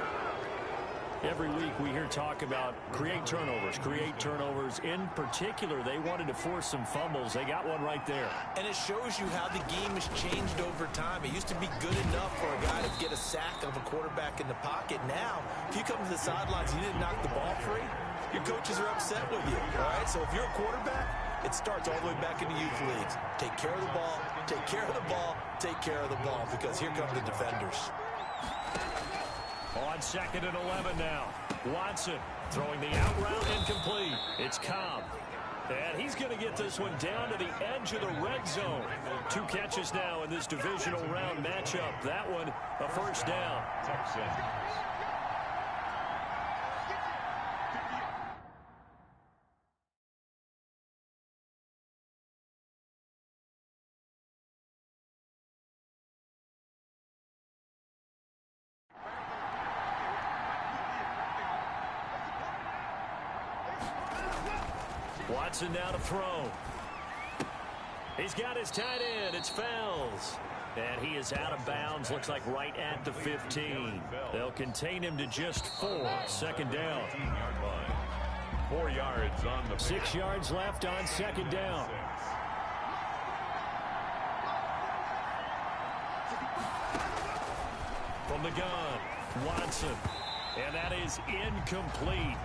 Every week we hear talk about create turnovers. In particular, they wanted to force some fumbles. They got one right there. And it shows you how the game has changed over time. It used to be good enough for a guy to get a sack of a quarterback in the pocket. Now, if you come to the sidelines and you didn't knock the ball free, your coaches are upset with you. All right, so if you're a quarterback, it starts all the way back in the youth leagues. Take care of the ball, take care of the ball, take care of the ball, because here come the defenders. On 2nd and 11 now. Watson throwing the out route, incomplete. It's Cobb. And he's going to get this one down to the edge of the red zone. 2 catches now in this divisional round matchup. That one, a first down. Texans. Watson now to throw. He's got his tight end. It's Fells. And he is out of bounds. Looks like right at the 15. They'll contain him to just 4. Second down. 4 yards on the 6 yards left on second down. From the gun, Watson. And that is incomplete.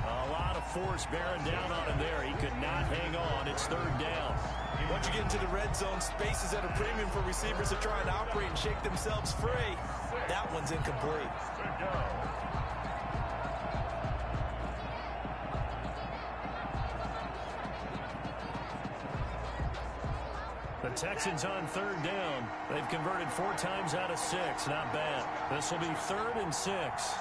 A lot of force bearing down on him there. He could not hang on. It's third down. Once you get into the red zone, space is at a premium for receivers to try and operate and shake themselves free. That one's incomplete. The Texans on third down. They've converted 4 times out of 6. Not bad. This will be 3rd and 6.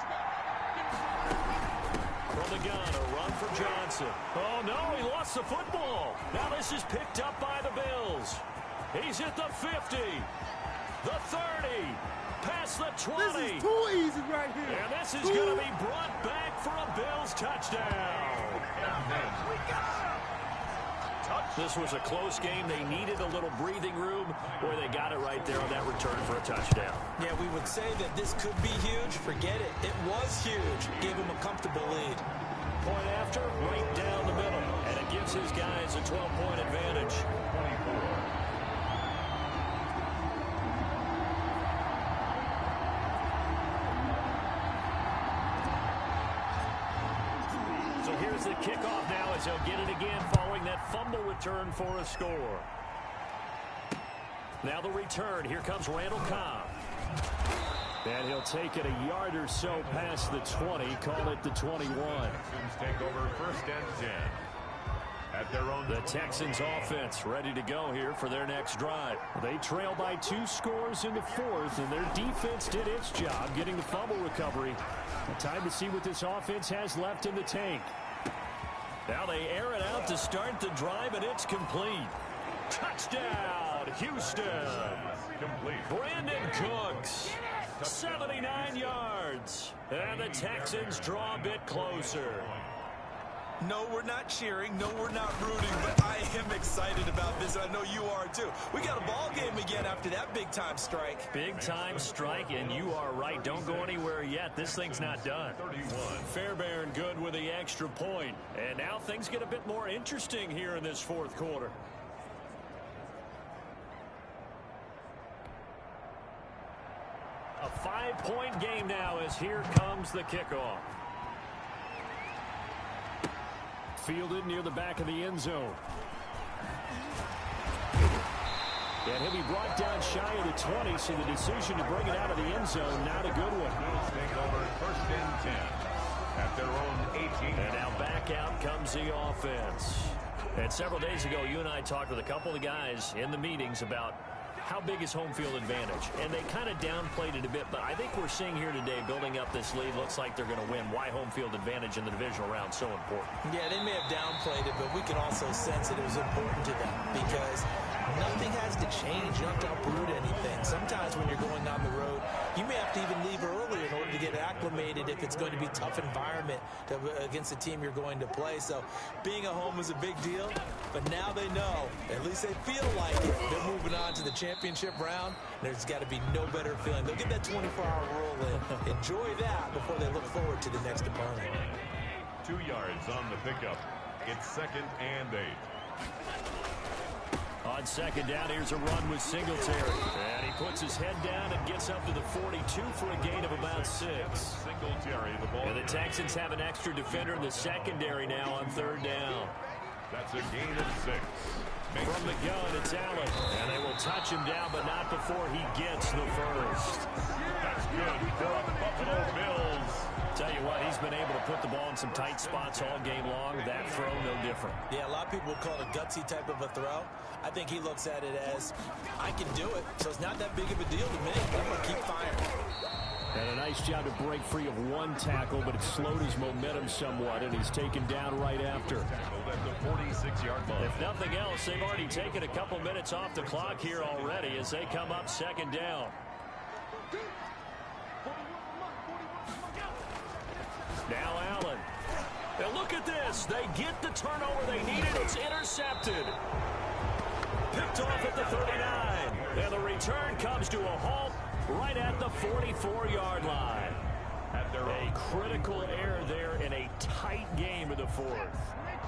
From the gun, a run for Johnson. Oh, no, he lost the football. Now this is picked up by the Bills. He's at the 50, the 30, past the 20. This is too easy right here. And this is going to be brought back for a Bills touchdown. This was a close game. They needed a little breathing room. Boy, they got it right there on that return for a touchdown. Yeah, we would say that this could be huge. Forget it. It was huge. Gave him a comfortable lead. Point after, right down the middle. And it gives his guys a 12-point advantage. 24. So here's the kickoff now as he'll get it again following that fumble return for a score. Now the return. Here comes Randall Cobb. And he'll take it a yard or so past the 20. Call it the 21. Texans take over 1st and 10. At their own. The Texans offense ready to go here for their next drive. They trail by 2 scores in the 4th, and their defense did its job getting the fumble recovery. Time to see what this offense has left in the tank. Now they air it out to start the drive, and it's complete. Touchdown, Houston. Complete. Brandon Cooks, 79 yards. And the Texans draw a bit closer. No, we're not cheering. No, we're not rooting. But I am excited about this. I know you are, too. We got a ball game again after that big-time strike. Big-time strike, and you are right. Don't go anywhere yet. This thing's not done. 31. Fairbairn good with the extra point. And now things get a bit more interesting here in this 4th quarter. A 5-point game now as here comes the kickoff. Fielded near the back of the end zone. And he'll be brought down shy of the 20, so the decision to bring it out of the end zone, not a good one. Bills take over 1st and 10 at their own 18. And now back out comes the offense. And several days ago, you and I talked with a couple of guys in the meetings about how big is home field advantage. And they kind of downplayed it a bit, but I think we're seeing here today, building up this lead, looks like they're going to win. Why home field advantage in the divisional round so important? Yeah, they may have downplayed it, but we can also sense that it was important to them because nothing has to change. You don't have to uproot anything. Sometimes when you're going on the road, you may have to even leave early in order to get acclimated if it's going to be a tough environment against the team you're going to play. So being at home is a big deal, but now they know, at least they feel like it. They're moving on to the championship round. There's got to be no better feeling. They'll get that 24-hour roll in. Enjoy that before they look forward to the next opponent. 2 yards on the pickup. It's 2nd and 8. On 2nd down, here's a run with Singletary. And he puts his head down and gets up to the 42 for a gain of about 6. Singletary, the ball. And the Texans have an extra defender in the secondary now on 3rd down. That's a gain of 6. From the gun, it's Allen. And they will touch him down, but not before he gets the first. That's good for the Buffalo Bills. Tell you what, he's been able to put the ball in some tight spots all game long. That throw, no different. Yeah, a lot of people would call it a gutsy type of a throw. I think he looks at it as, I can do it, so it's not that big of a deal to me. I'm going to keep firing. And a nice job to break free of one tackle, but it slowed his momentum somewhat, and he's taken down right after. At the 46-yard line. If nothing else, they've already taken a couple minutes off the clock here already as they come up 2nd down. Now Allen. Now look at this. They get the turnover they needed. It's intercepted. Picked off at the 39. And the return comes to a halt right at the 44-yard line. A critical error there in a tight game of the 4th.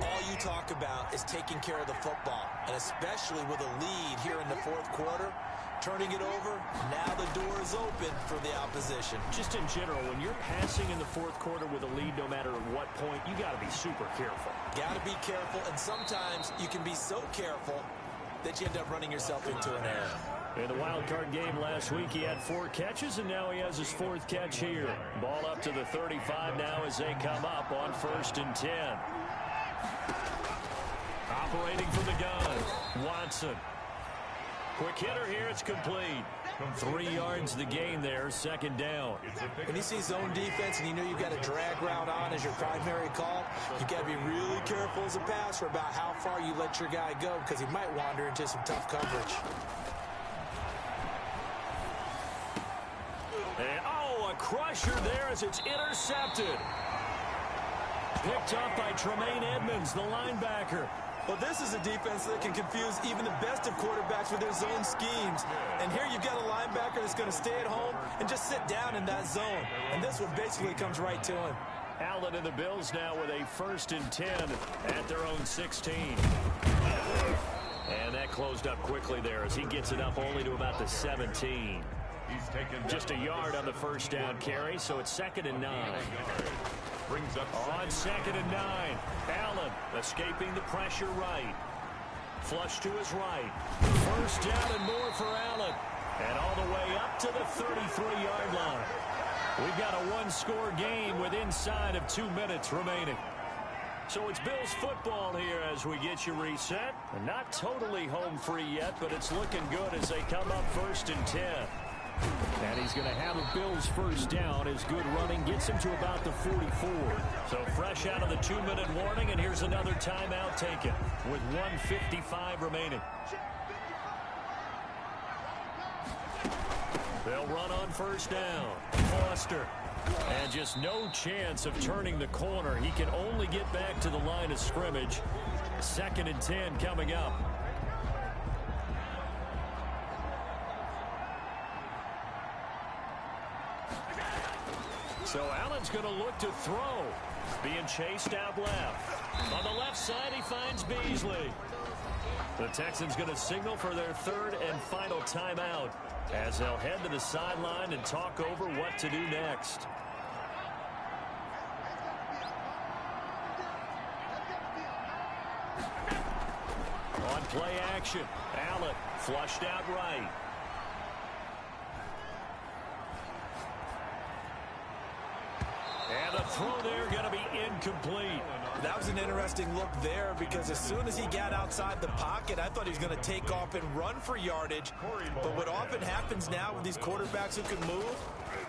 All you talk about is taking care of the football, and especially with a lead here in the 4th quarter. Turning it over, now the door is open for the opposition. Just in general, when you're passing in the 4th quarter with a lead, no matter at what point, you got to be super careful. Got to be careful, and sometimes you can be so careful that you end up running yourself into an error. In the wild card game last week, he had 4 catches, and now he has his 4th catch here. Ball up to the 35 now as they come up on 1st and 10. Operating from the gun, Watson. Quick hitter here, it's complete. 3 yards the gain there, 2nd down. When you see zone defense and you know you've got a drag route on as your primary call, you've got to be really careful as a passer about how far you let your guy go because he might wander into some tough coverage. And, a crusher there as it's intercepted. Picked off by Tremaine Edmonds, the linebacker. Well, this is a defense that can confuse even the best of quarterbacks with their zone schemes. And here you've got a linebacker that's going to stay at home and just sit down in that zone. And this one basically comes right to him. Allen and the Bills now with a 1st and 10 at their own 16. And that closed up quickly there as he gets it up only to about the 17. He's taken just a yard on the 1st down carry, so it's 2nd and 9. Brings up on 2nd and 9. Allen escaping the pressure right. Flush to his right. 1st down and more for Allen. And all the way up to the 33-yard line. We've got a 1-score game with inside of 2 minutes remaining. So it's Bills football here as we get you reset. And not totally home free yet, but it's looking good as they come up 1st and 10. And he's going to have a Bills 1st down. His good running gets him to about the 44. So fresh out of the 2-minute warning, and here's another timeout taken with 1:55 remaining. They'll run on 1st down. Foster. And just no chance of turning the corner. He can only get back to the line of scrimmage. 2nd and 10 coming up. So Allen's going to look to throw. Being chased out left. On the left side, he finds Beasley. The Texans going to signal for their third and final timeout as they'll head to the sideline and talk over what to do next. On play action, Allen flushed out right. And the throw there going to be incomplete. That was an interesting look there because as soon as he got outside the pocket, I thought he was going to take off and run for yardage. But what often happens now with these quarterbacks who can move,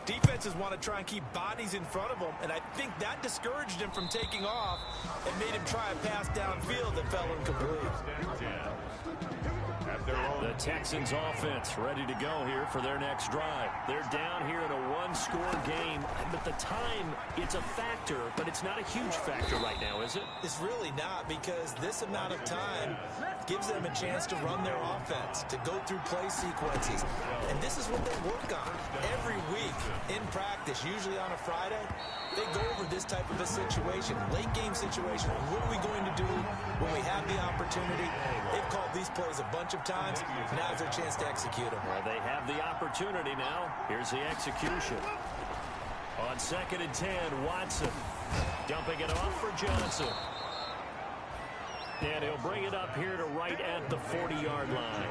defenses want to try and keep bodies in front of them, and I think that discouraged him from taking off and made him try a pass downfield that fell incomplete. The Texans offense ready to go here for their next drive. They're down here in a one-score game, but the time, it's a factor, but it's not a huge factor right now, is it? It's really not, because this amount of time gives them a chance to run their offense, to go through play sequences. And this is what they work on every week in practice, usually on a Friday. They go over this type of a situation, late game situation. What are we going to do when we have the opportunity? They've called these plays a bunch of times. Now's their chance to execute them. Well, they have the opportunity now. Here's the execution. On 2nd and 10, Watson dumping it off for Johnson. And he'll bring it up here to right at the 40-yard line.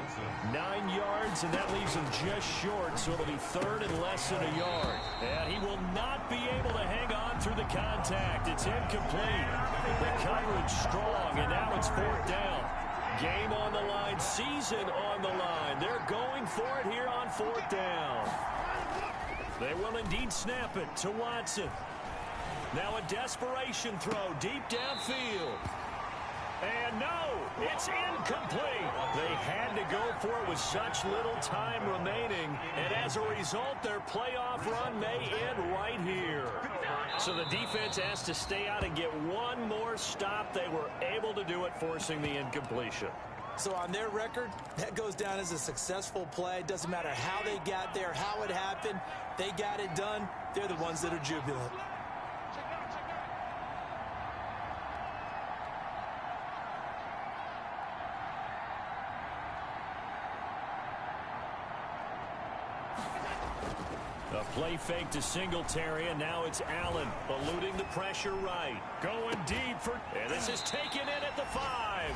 9 yards, and that leaves him just short, so it'll be third and less than a yard. And he will not be able to hang on through the contact. It's incomplete. The coverage strong, and now it's 4th down. Game on the line, season on the line. They're going for it here on 4th down. They will indeed snap it to Watson. Now a desperation throw deep downfield. And no, it's incomplete. They had to go for it with such little time remaining. And as a result, their playoff run may end right here. So the defense has to stay out and get one more stop. They were able to do it, forcing the incompletion. So on their record, that goes down as a successful play. Doesn't matter how they got there, how it happened. They got it done. They're the ones that are jubilant. A play fake to Singletary, and now it's Allen eluding the pressure right. Going deep for, and this is taken in at the 5.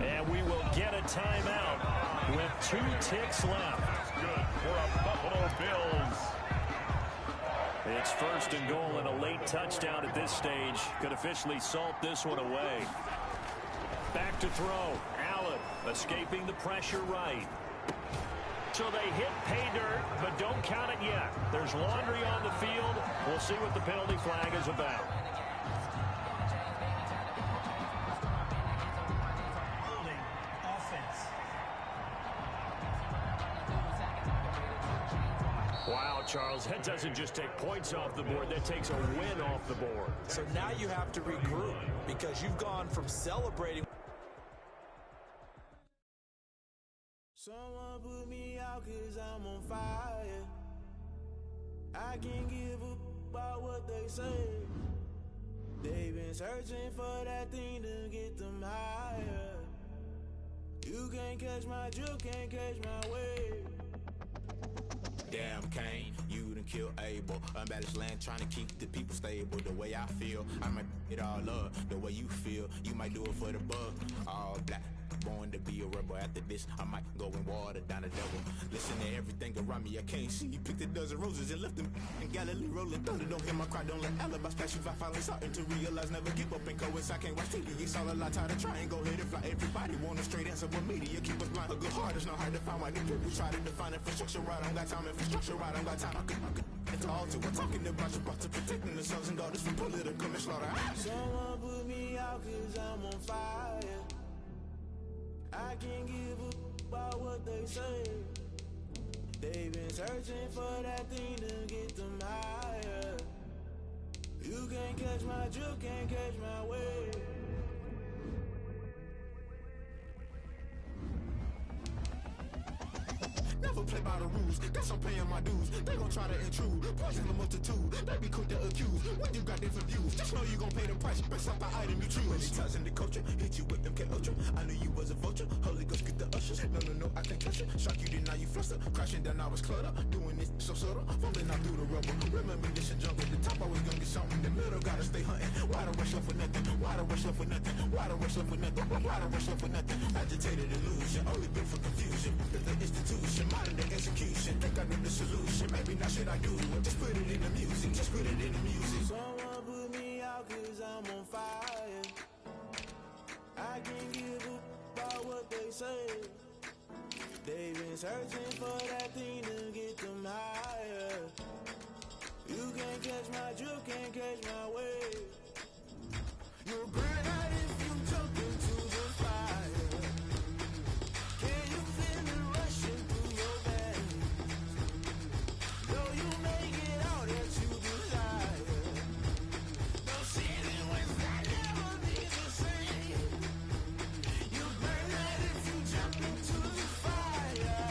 And we will get a timeout with 2 ticks left. Good for a Buffalo Bills. It's 1st and goal, and a late touchdown at this stage could officially salt this one away. Back to throw. Allen escaping the pressure right. So they hit pay dirt, but don't count it yet. There's laundry on the field. We'll see what the penalty flag is about. Holding offense. Wow, Charles, that doesn't just take points off the board. That takes a win off the board. So now you have to regroup because you've gone from celebrating. Someone put me out 'cause I'm on fire. I can't give up about what they say. They've been searching for that thing to get them higher. You can't catch my drift, can't catch my wave. Damn, Kane, you done killed Abel. Unbalanced land, trying to keep the people stable. The way I feel, I might it all up. The way you feel, you might do it for the bug. All black. Born to be a rebel. After this, I might go and water down the devil. Listen to everything around me, I can't see. Picked a dozen roses and left them in Galilee rolling thunder. Don't hear my cry, don't let alibis flash. If I finally starting to realize, never give up and go. I can't watch TV, it's all a lot. Tired of trying, go ahead and fly. Everybody want a straight answer, but media keep us blind. A good heart is not hard to find. Why the people try to define infrastructure right? I don't got time, infrastructure right? I don't got time. I could it's all to I'm talking about you, about to protecting the sons and daughters from political and slaughter. Someone put me out 'cause I'm on fire. I can't give up about what they say. They've been searching for that thing to get them higher. You can't catch my drift, can't catch my wave. Never play by the rules. Guess I'm paying my dues. They gon' try to intrude. Poison the multitude. They be quick to accuse. When you got different views, just know you gon' pay the price based off the item you choose. When they touching the culture, hit you with MK Ultra. I knew you was a vulture. Holy Ghost get the ushers. No, I can't touch it. Shock you, then now you fluster. Crashing down, I was clutter. Doing this so subtle. Falling out through the rubble. Remember this and jungle. The top I was gonna get something. In the middle, gotta stay hunting. Why the rush up for nothing? Why the rush up for nothing? Why the rush up for nothing? Why the rush up for nothing? Agitated illusion. Only built for confusion. Built the institution. Modern day execution. Think I know the solution. Maybe not shit I do. Just put it in the music. Just put it in the music. Someone put me out cause I'm on fire. I can't give a about what they say. They've been searching for that thing to get them higher. You can't catch my drift, can't catch my wave. You'll burn out if you jump into the fire. Can you feel it rushing through your veins? Though you make it all that you desire. No ceiling when I never be the same. You burn out if you jump into the fire.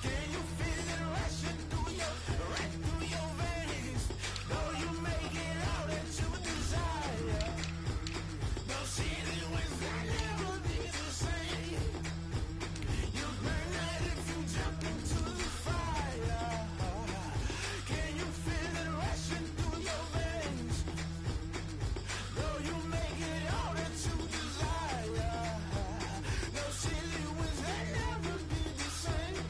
Can you feel it rushing through your veins? Though you make it all that you desire. No ceiling when I never be the same. You burn out if you jump into the fire. Can you feel it rushing through your veins? Though you make it all that you desire. No ceiling when I never be the same.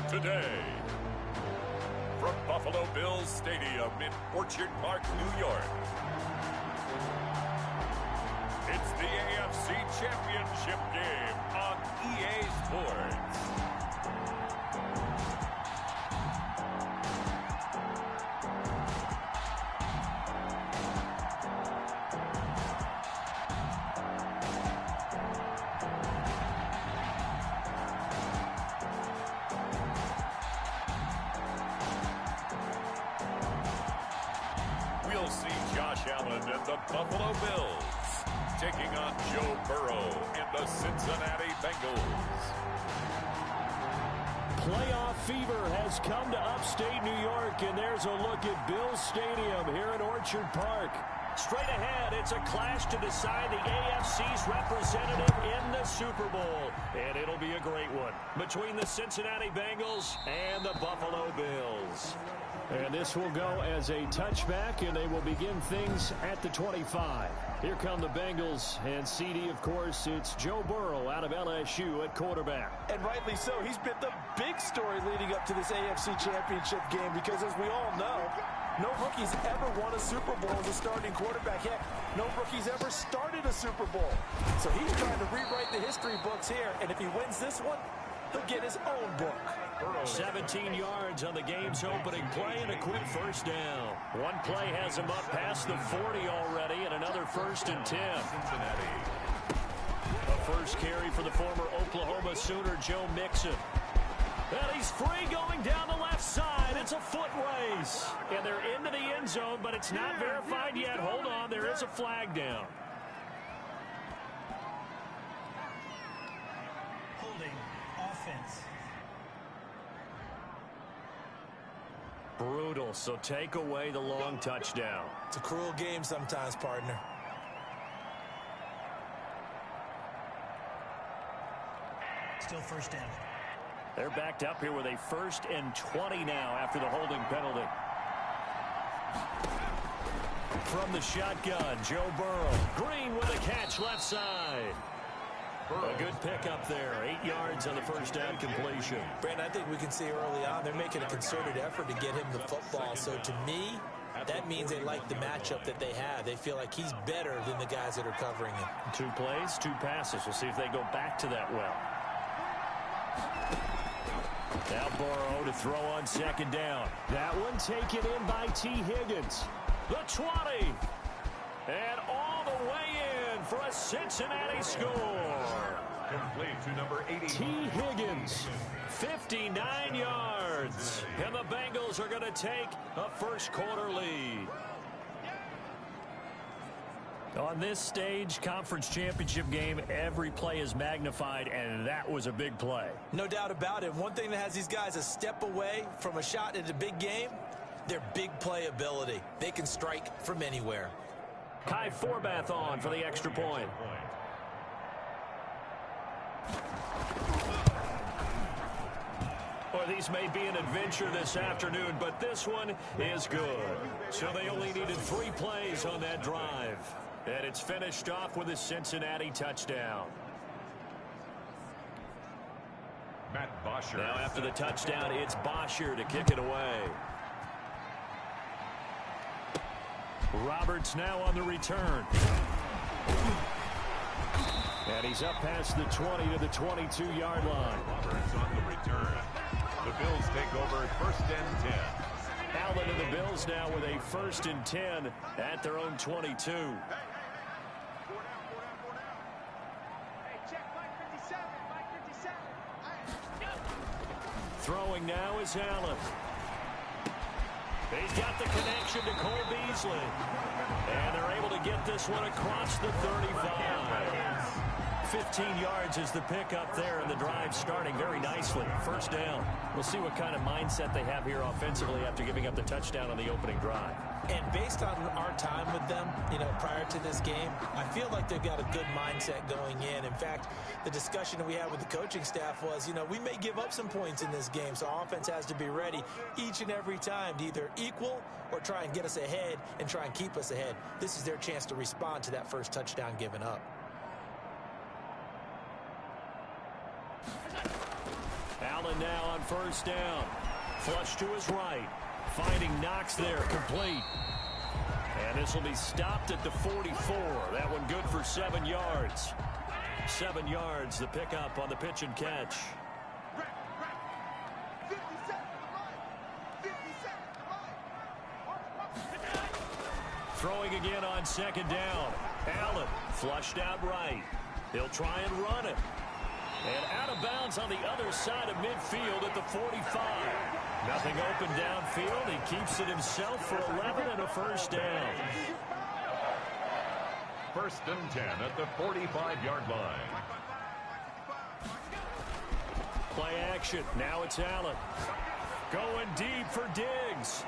Today, from Buffalo Bills Stadium in Orchard Park, New York, it's the AFC Championship game on EA Sports. We'll see Josh Allen and the Buffalo Bills taking on Joe Burrow and the Cincinnati Bengals. Playoff fever has come to upstate New York, and there's a look at Bills Stadium here at Orchard Park. Straight ahead, it's a clash to decide the AFC's representative in the Super Bowl. And it'll be a great one between the Cincinnati Bengals and the Buffalo Bills. And this will go as a touchback, and they will begin things at the 25. Here come the Bengals, and CD, of course, it's Joe Burrow out of LSU at quarterback. And rightly so. He's been the big story leading up to this AFC Championship game because, as we all know, no rookie's ever won a Super Bowl as a starting quarterback. Heck, no rookie's ever started a Super Bowl. So he's trying to rewrite the history books here, and if he wins this one, he'll get his own book. 17 yards on the game's opening play and a quick first down. One play has him up past the 40 already, and another 1st and 10. A first carry for the former Oklahoma Sooner, Joe Mixon. And he's free going down the left side. It's a foot race. And they're into the end zone, but it's not verified yet. Hold on, there is a flag down. Holding offense. Brutal, so take away the long touchdown. It's a cruel game sometimes, partner. Still first down. They're backed up here with a 1st and 20 now after the holding penalty. From the shotgun, Joe Burrow. Green with a catch left side. A good pickup there. 8 yards on the first down completion. Brandon, I think we can see early on they're making a concerted effort to get him the football. So to me, that means they like the matchup that they have. They feel like he's better than the guys that are covering him. 2 plays, 2 passes. We'll see if they go back to that well. Now Burrow to throw on 2nd down. That one taken in by T. Higgins. The 20. And all the way Cincinnati score. Complete to number 80. T. Higgins, 59 yards. And the Bengals are going to take a first quarter lead. On this stage, conference championship game, every play is magnified, and that was a big play. No doubt about it. One thing that has these guys a step away from a shot in a big game, their big play ability. They can strike from anywhere. Kai Forbath on for the extra point. Well, these may be an adventure this afternoon, but this one is good. So they only needed 3 plays on that drive. And it's finished off with a Cincinnati touchdown. Matt Bosher. Now after the touchdown, it's Bosher to kick it away. Roberts now on the return. And he's up past the 20 to the 22-yard line. Roberts on the return. The Bills take over first and 10. Allen and the Bills now with a first and 10 at their own 22. Throwing now is Allen. He's got the connection to Cole Beasley. And they're able to get this one across the 35. 15 yards is the pickup there, and the drive starting very nicely. First down. We'll see what kind of mindset they have here offensively after giving up the touchdown on the opening drive. And based on our time with them, prior to this game, I feel like they've got a good mindset going in. In fact, the discussion that we had with the coaching staff was, we may give up some points in this game, so our offense has to be ready each and every time to either equal or try and get us ahead and try and keep us ahead. This is their chance to respond to that first touchdown given up. Allen now on first down. Flush to his right. Finding Knox there, complete. And this will be stopped at the 44. That one good for 7 yards. 7 yards, the pickup on the pitch and catch. Throwing again on second down. Allen flushed out right. He'll try and run it. And out of bounds on the other side of midfield at the 45. Nothing open downfield. He keeps it himself for 11 and a first down. First and 10 at the 45-yard line. Play action. Now it's Allen. Going deep for Diggs.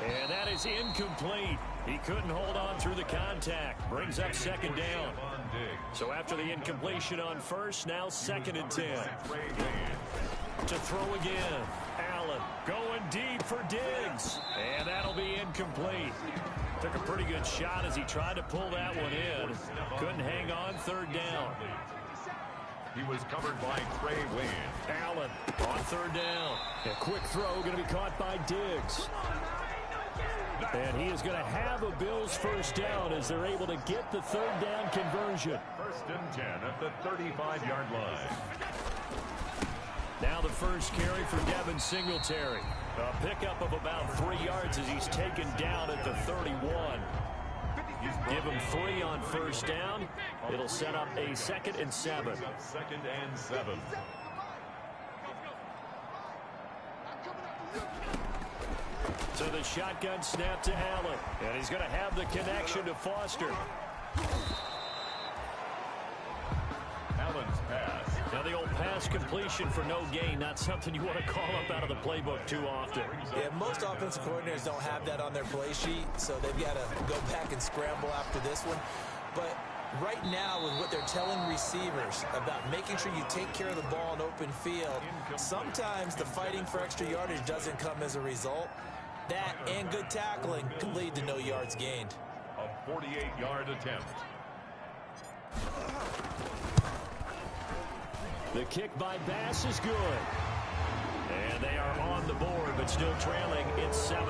And that is incomplete. He couldn't hold on through the contact. Brings up second down. So after the incompletion on first, now second and 10. To throw again. Allen going deep for Diggs. And that'll be incomplete. Took a pretty good shot as he tried to pull that one in. Couldn't hang on, third down. He was covered by Trey Wayne. Allen on third down. A quick throw going to be caught by Diggs. And he is going to have a Bills first down as they're able to get the third down conversion. First and 10 at the 35-yard line. Now the first carry for Devin Singletary. A pickup of about 3 yards as he's taken down at the 31. Give him 3 on first down. It'll set up a second and 7. Second and 7. So the shotgun snap to Allen. And he's going to have the connection to Foster. Allen's pass. Now the old pass completion for no gain, not something you want to call up out of the playbook too often. Yeah, most offensive coordinators don't have that on their play sheet, so they've got to go back and scramble after this one. But right now, with what they're telling receivers about making sure you take care of the ball in open field, sometimes the fighting for extra yardage doesn't come as a result. That and good tackling can lead to no yards gained. A 48-yard attempt. The kick by Bass is good. And they are on the board, but still trailing. It's 7-3.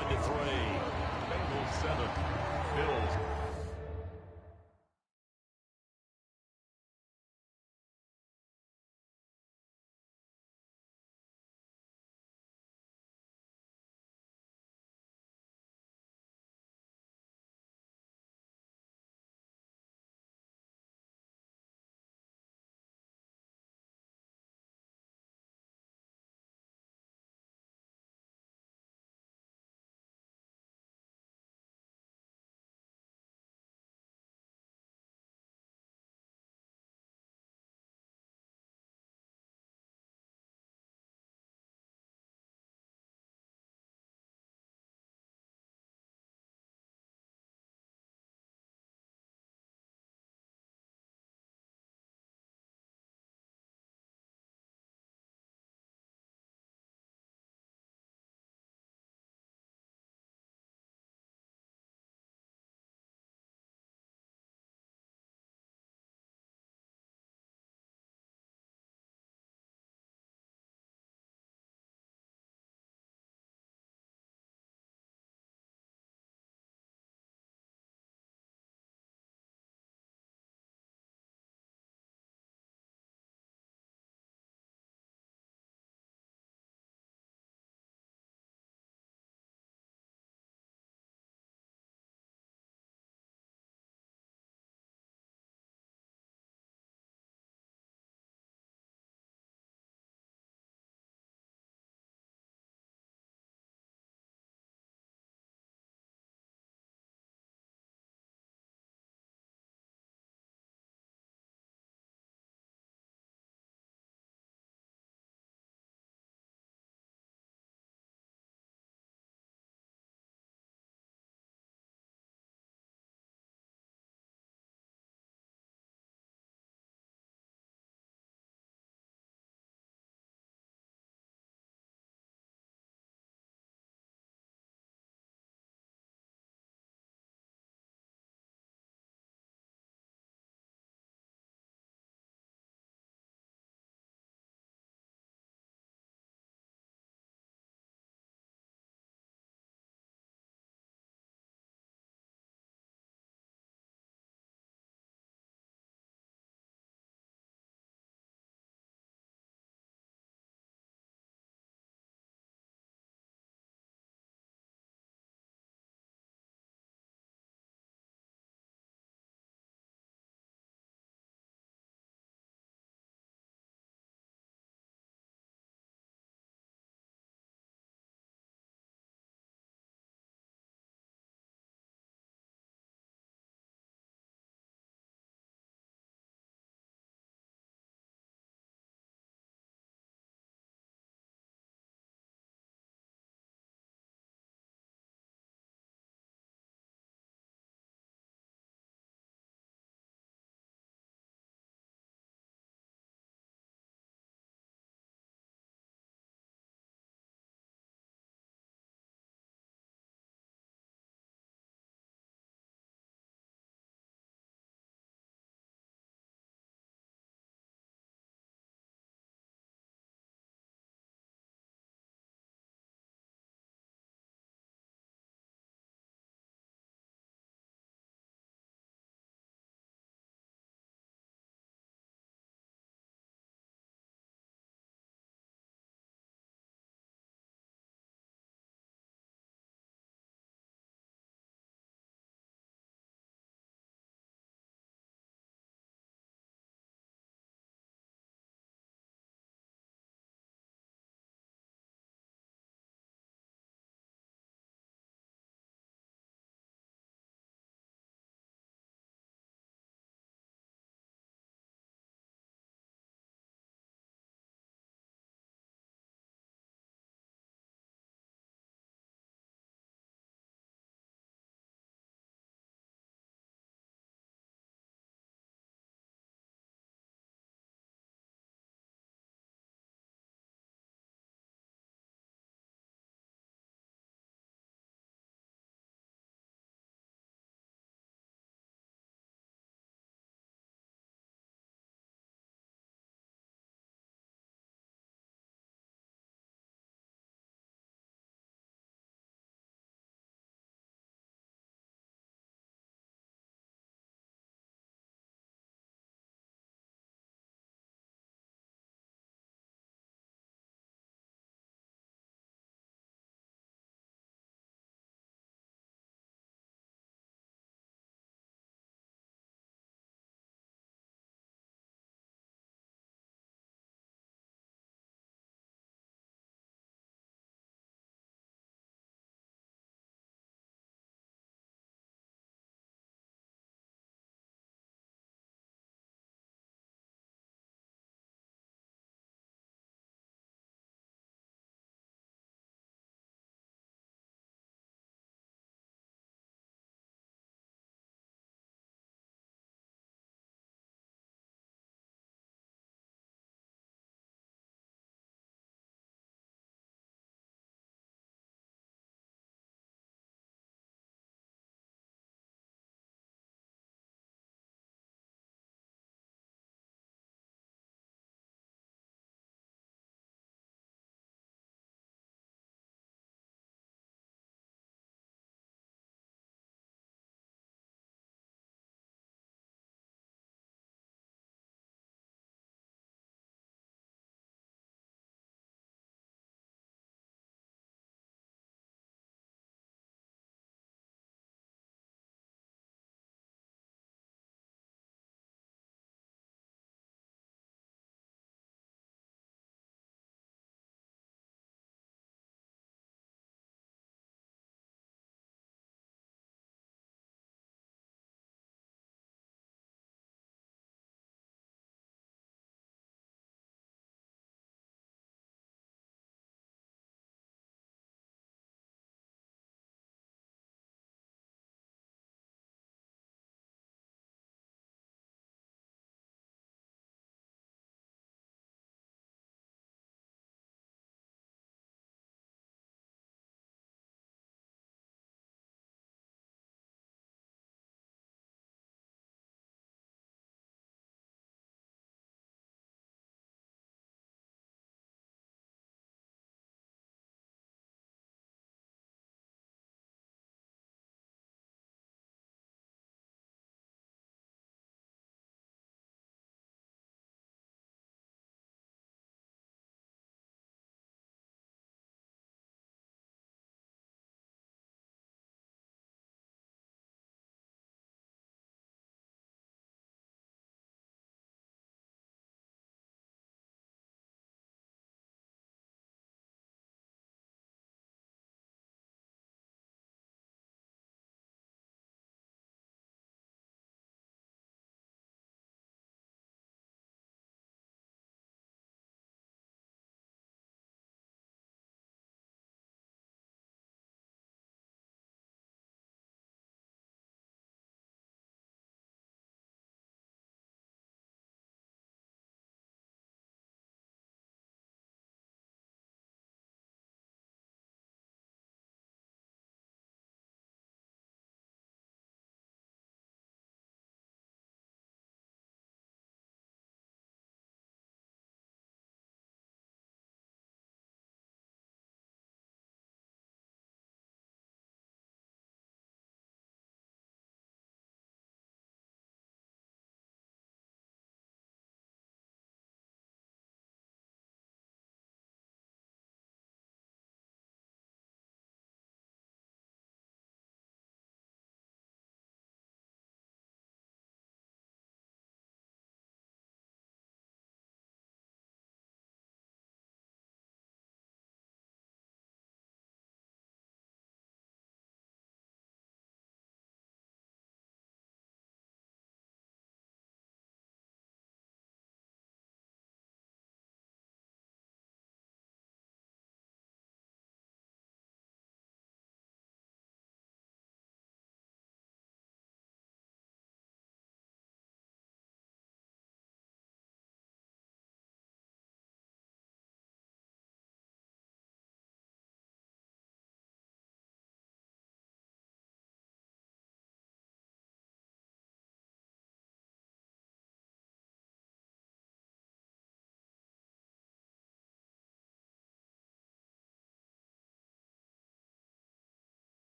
Bengals 7. Bills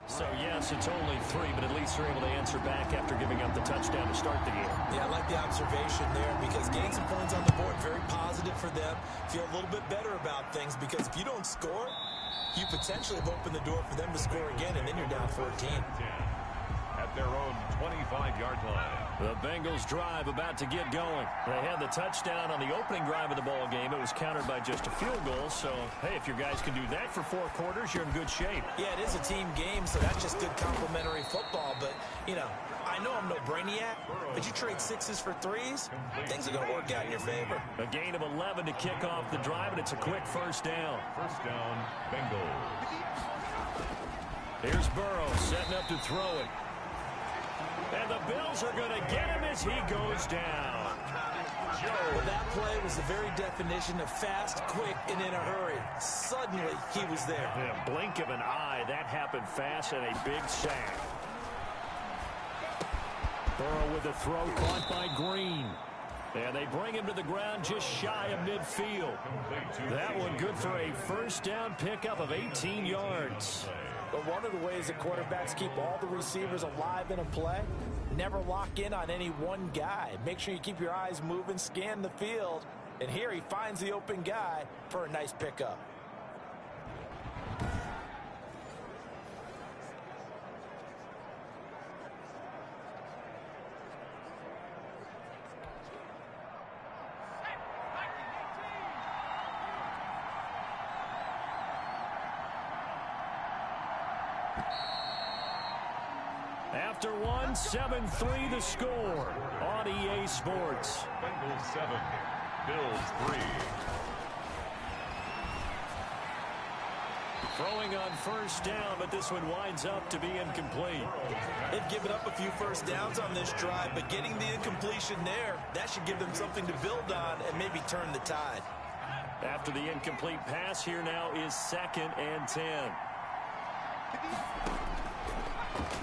So, yes, it's only 3, but at least they're able to answer back after giving up the touchdown to start the game. Yeah, I like the observation there because getting some points on the board, very positive for them. Feel a little bit better about things because if you don't score, you potentially have opened the door for them to score again, and then you're down 14. At their own 25-yard line. The Bengals drive about to get going. They had the touchdown on the opening drive of the ball game. It was countered by just a field goal. So, hey, if your guys can do that for 4 quarters, you're in good shape. Yeah, it is a team game, so that's just good complementary football. But, you know, I know I'm no brainiac, but you trade 6s for 3s, things are going to work out in your favor. A gain of 11 to kick off the drive, and it's a quick first down. First down, Bengals. Here's Burrow setting up to throw it. And the Bills are going to get him as he goes down. Well, that play was the very definition of fast, quick, and in a hurry. Suddenly, he was there. In a blink of an eye, that happened fast and a big sack. Burrow with the throw caught by Green. And they bring him to the ground just shy of midfield. That one good for a first down pickup of 18 yards. But one of the ways that quarterbacks keep all the receivers alive in a play, never lock in on any one guy. Make sure you keep your eyes moving, scan the field. And here he finds the open guy for a nice pickup. After one, 7-3 the score on EA Sports. Bengals 7, Bills 3. Throwing on first down, but this one winds up to be incomplete. They've given up a few first downs on this drive, but getting the incompletion there, that should give them something to build on and maybe turn the tide. After the incomplete pass, here now is 2nd and 10.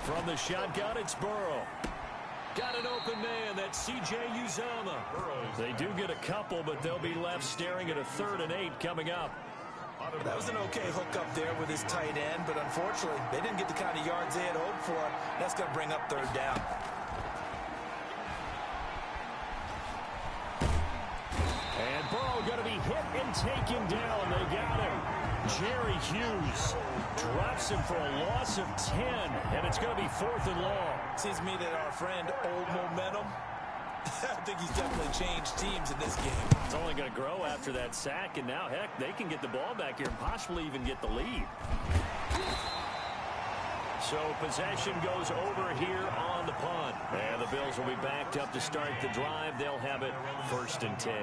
From the shotgun, it's Burrow. Got an open man. That's C.J. Uzomah. They do get a couple, but they'll be left staring at a 3rd and 8 coming up. That was an okay hook up there with his tight end, but unfortunately, they didn't get the kind of yards they had hoped for. That's going to bring up 3rd down. And Burrow going to be hit and taken down. They got him. Jerry Hughes drops him for a loss of 10, and it's going to be 4th and long. Seems to me that our friend, Old Momentum, I think he's definitely changed teams in this game. It's only going to grow after that sack, and now, heck, they can get the ball back here and possibly even get the lead. So possession goes over here on the punt. And the Bills will be backed up to start the drive. They'll have it 1st and 10.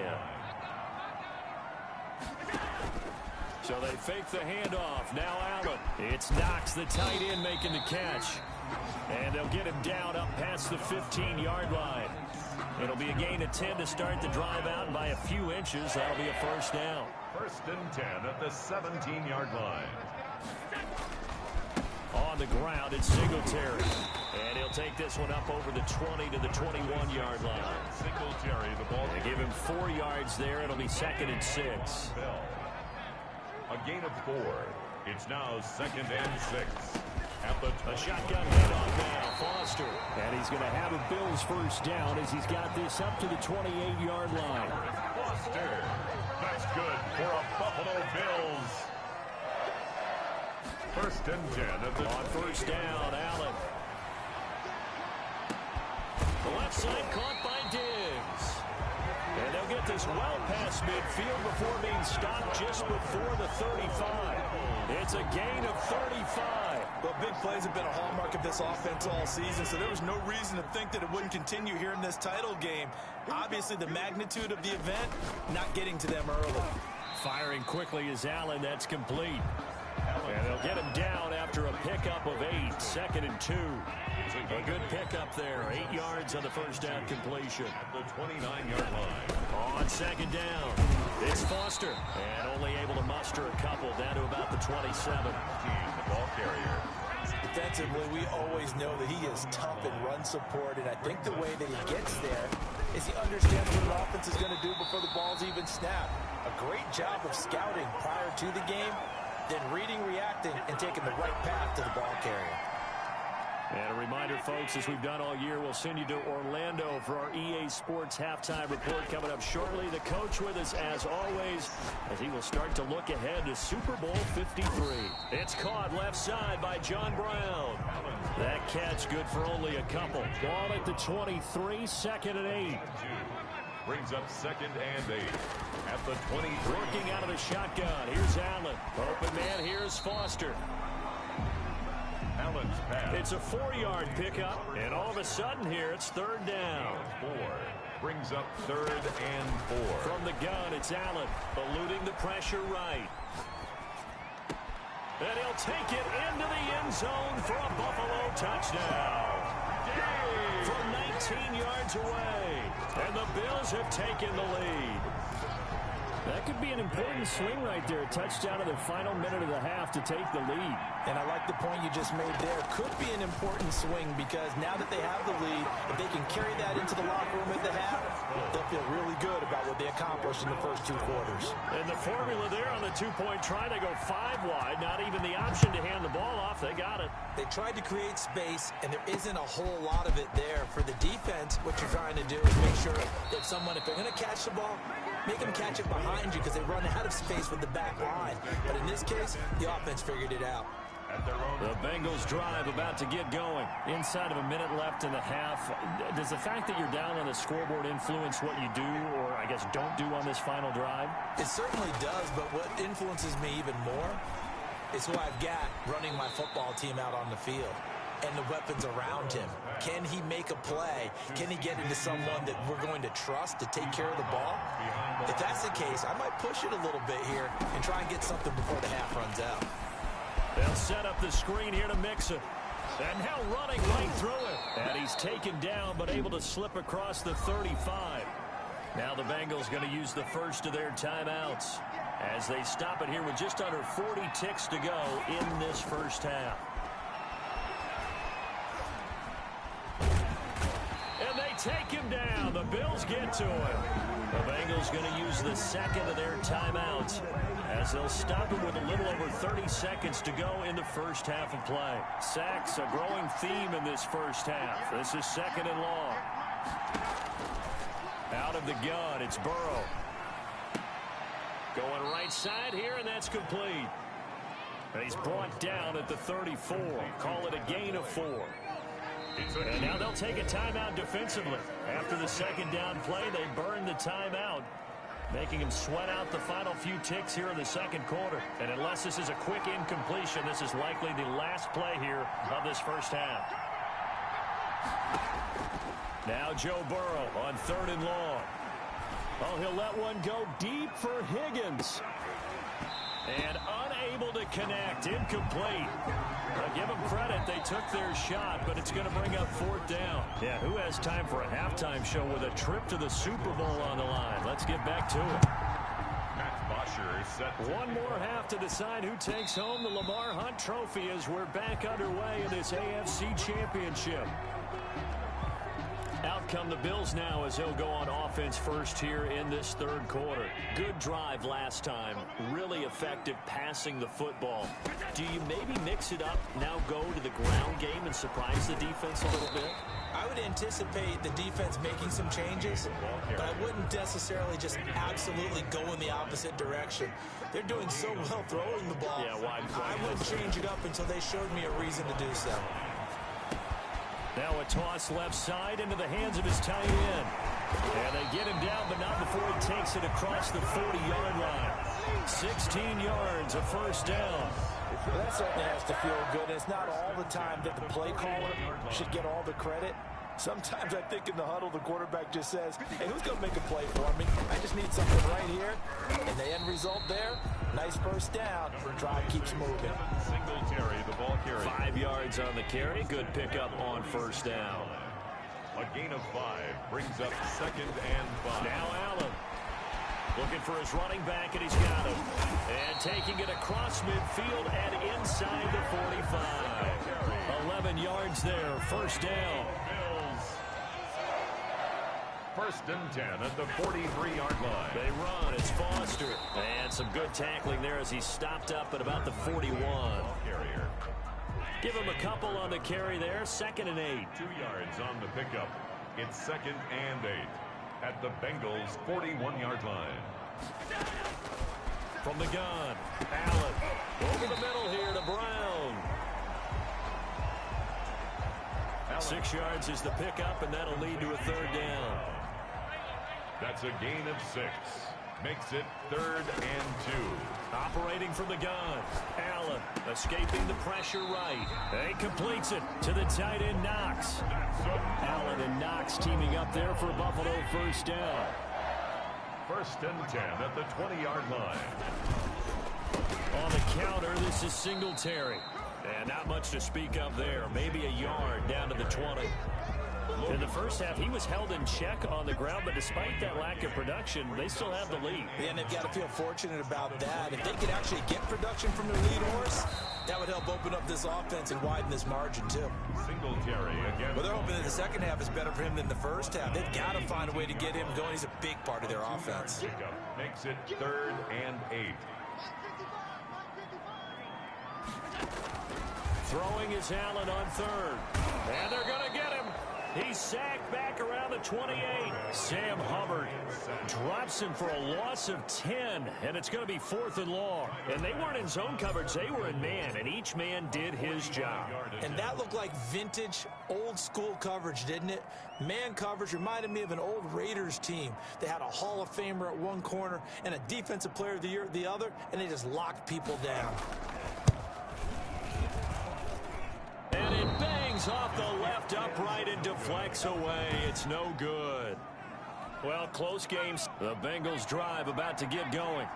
So they fake the handoff. Now Allen. It's Knox, the tight end, making the catch. And they'll get him down up past the 15-yard line. It'll be a gain of 10 to start the drive out, and by a few inches, that'll be a first down. 1st and 10 at the 17-yard line. On the ground, it's Singletary. And he'll take this one up over the 20 to the 21-yard line. Singletary, the ball. They give him 4 yards there. It'll be 2nd and 6. A gain of 4. It's now 2nd and 6. A shotgun handoff now, Foster. And he's going to have a Bills first down as he's got this up to the 28-yard line. Foster. That's good for a Buffalo Bills. 1st and 10 at the on first down, Allen. The left side caught by Diggs. And they'll get this well past midfield before being stopped just before the 35. It's a gain of 35. Well, big plays have been a hallmark of this offense all season, so there was no reason to think that it wouldn't continue here in this title game. Obviously, the magnitude of the event, not getting to them early. Firing quickly is Allen. That's complete. And they'll get him down after a pickup of 8. 2nd and 2. A good pickup there. 8 yards on the first down completion. At the 29-yard line. On 2nd down, it's Foster. And only able to muster a couple down to about the 27. The ball carrier. Defensively, we always know that he is tough in run support, and I think the way that he gets there is he understands what an offense is going to do before the ball's even snapped. A great job of scouting prior to the game, then reading, reacting, and taking the right path to the ball carrier. And a reminder, folks, as we've done all year, we'll send you to Orlando for our EA Sports halftime report coming up shortly. The coach with us, as always, as he will start to look ahead to Super Bowl 53. It's caught left side by John Brown. That catch good for only a couple. Ball at the 23, second and 8. Brings up second and 8 at the 20. Working out of the shotgun. Here's Allen. Open man, here's Foster. Allen's pass. It's a 4-yard pickup, and all of a sudden here, it's third down. 4 brings up third and 4. From the gun, it's Allen, eluding the pressure right. And he'll take it into the end zone for a Buffalo touchdown. From 19 yards away, and the Bills have taken the lead. That could be an important swing right there. A touchdown in the final minute of the half to take the lead. And I like the point you just made there. Could be an important swing because now that they have the lead, if they can carry that into the locker room at the half, they'll feel really good about what they accomplished in the first 2 quarters. And the formula there on the 2-point try to go 5 wide. Not even the option to hand the ball off. They got it. They tried to create space, and there isn't a whole lot of it there. For the defense, what you're trying to do is make sure that someone, if they're going to catch the ball, make them catch it behind you because they run out of space with the back line. But in this case, the offense figured it out. The Bengals drive about to get going. Inside of a minute left in the half. Does the fact that you're down on the scoreboard influence what you do, or I guess don't do on this final drive? It certainly does, but what influences me even more is who I've got running my football team out on the field and the weapons around him. Can he make a play? Can he get into someone that we're going to trust to take care of the ball? If that's the case, I might push it a little bit here and try and get something before the half runs out. They'll set up the screen here to Mixon. And now running right through it. And he's taken down but able to slip across the 35. Now the Bengals going to use the first of their timeouts as they stop it here with just under 40 ticks to go in this first half. And they take him down. The Bills get to him. The Bengals going to use the second of their timeouts as they'll stop him with a little over 30 seconds to go in the first half of play. Sacks, a growing theme in this first half. This is second and long. Out of the gun, it's Burrow. Going right side here, and that's complete. And he's brought down at the 34. Call it a gain of 4. And now they'll take a timeout defensively. After the second down play, they burn the timeout, making him sweat out the final few ticks here in the second quarter. And unless this is a quick incompletion, this is likely the last play here of this first half. Now Joe Burrow on third and long. Oh, he'll let one go deep for Higgins. And unable to connect, incomplete. I'll give them credit, they took their shot, but it's going to bring up fourth down. Yeah, who has time for a halftime show with a trip to the Super Bowl on the line? Let's get back to it. Matt Bosher is set. One more half to decide who takes home the Lamar Hunt Trophy as we're back underway in this AFC Championship. Out come the Bills now as they'll go on offense first here in this third quarter. Good drive last time. Really effective passing the football. Do you maybe mix it up, now go to the ground game and surprise the defense a little bit? I would anticipate the defense making some changes, but I wouldn't necessarily just absolutely go in the opposite direction. They're doing so well throwing the ball. Yeah, why I wouldn't change it up until they showed me a reason to do so. Now a toss left side into the hands of his tight end. And they get him down, but not before he takes it across the 40-yard line. 16 yards, a first down. Well, that certainly has to feel good. It's not all the time that the play caller should get all the credit. Sometimes I think in the huddle, the quarterback just says, hey, who's going to make a play for me? I just need something right here. And the end result there, nice first down. Drive keeps moving. Singletary, the ball carrier. 5 yards on the carry. Good pickup on first down. A gain of 5 brings up second and 5. Now Allen looking for his running back, and he's got him. And taking it across midfield and inside the 45. 11 yards there, first down. First and 10 at the 43-yard line. They run. It's Foster. And some good tackling there as he stopped up at about the 41. Carrier. Give him a couple on the carry there. 2nd and 8. 2 yards on the pickup. It's 2nd and 8 at the Bengals' 41-yard line. From the gun, Allen over the middle here to Brown. 6 yards is the pickup, and that'll lead to a 3rd down. That's a gain of 6. Makes it 3rd and 2. Operating from the gun, Allen escaping the pressure right. He completes it to the tight end, Knox. Allen and Knox teaming up there for a Buffalo 1st down. 1st and 10 at the 20-yard line. On the counter, this is Singletary. And not much to speak of there. Maybe a yard down to the 20. In the first half, he was held in check on the ground, but despite that lack of production, they still have the lead. Yeah, and they've got to feel fortunate about that. If they could actually get production from their lead horse, that would help open up this offense and widen this margin, too. Singletary again. Well, they're hoping that the second half is better for him than the first half. They've got to find a way to get him going. He's a big part of their offense. Pickup makes it 3rd and 8. Throwing is Allen on 3rd. And they're going to get him. He's sacked back around the 28. Sam Hubbard drops him for a loss of 10. And it's going to be 4th and long. And they weren't in zone coverage. They were in man. And each man did his job. And that looked like vintage, old-school coverage, didn't it? Man coverage reminded me of an old Raiders team. They had a Hall of Famer at one corner and a Defensive Player of the Year at the other, and they just locked people down. And it bangs off the left upright and deflects away. It's no good. Well, close games. The Bengals drive about to get going.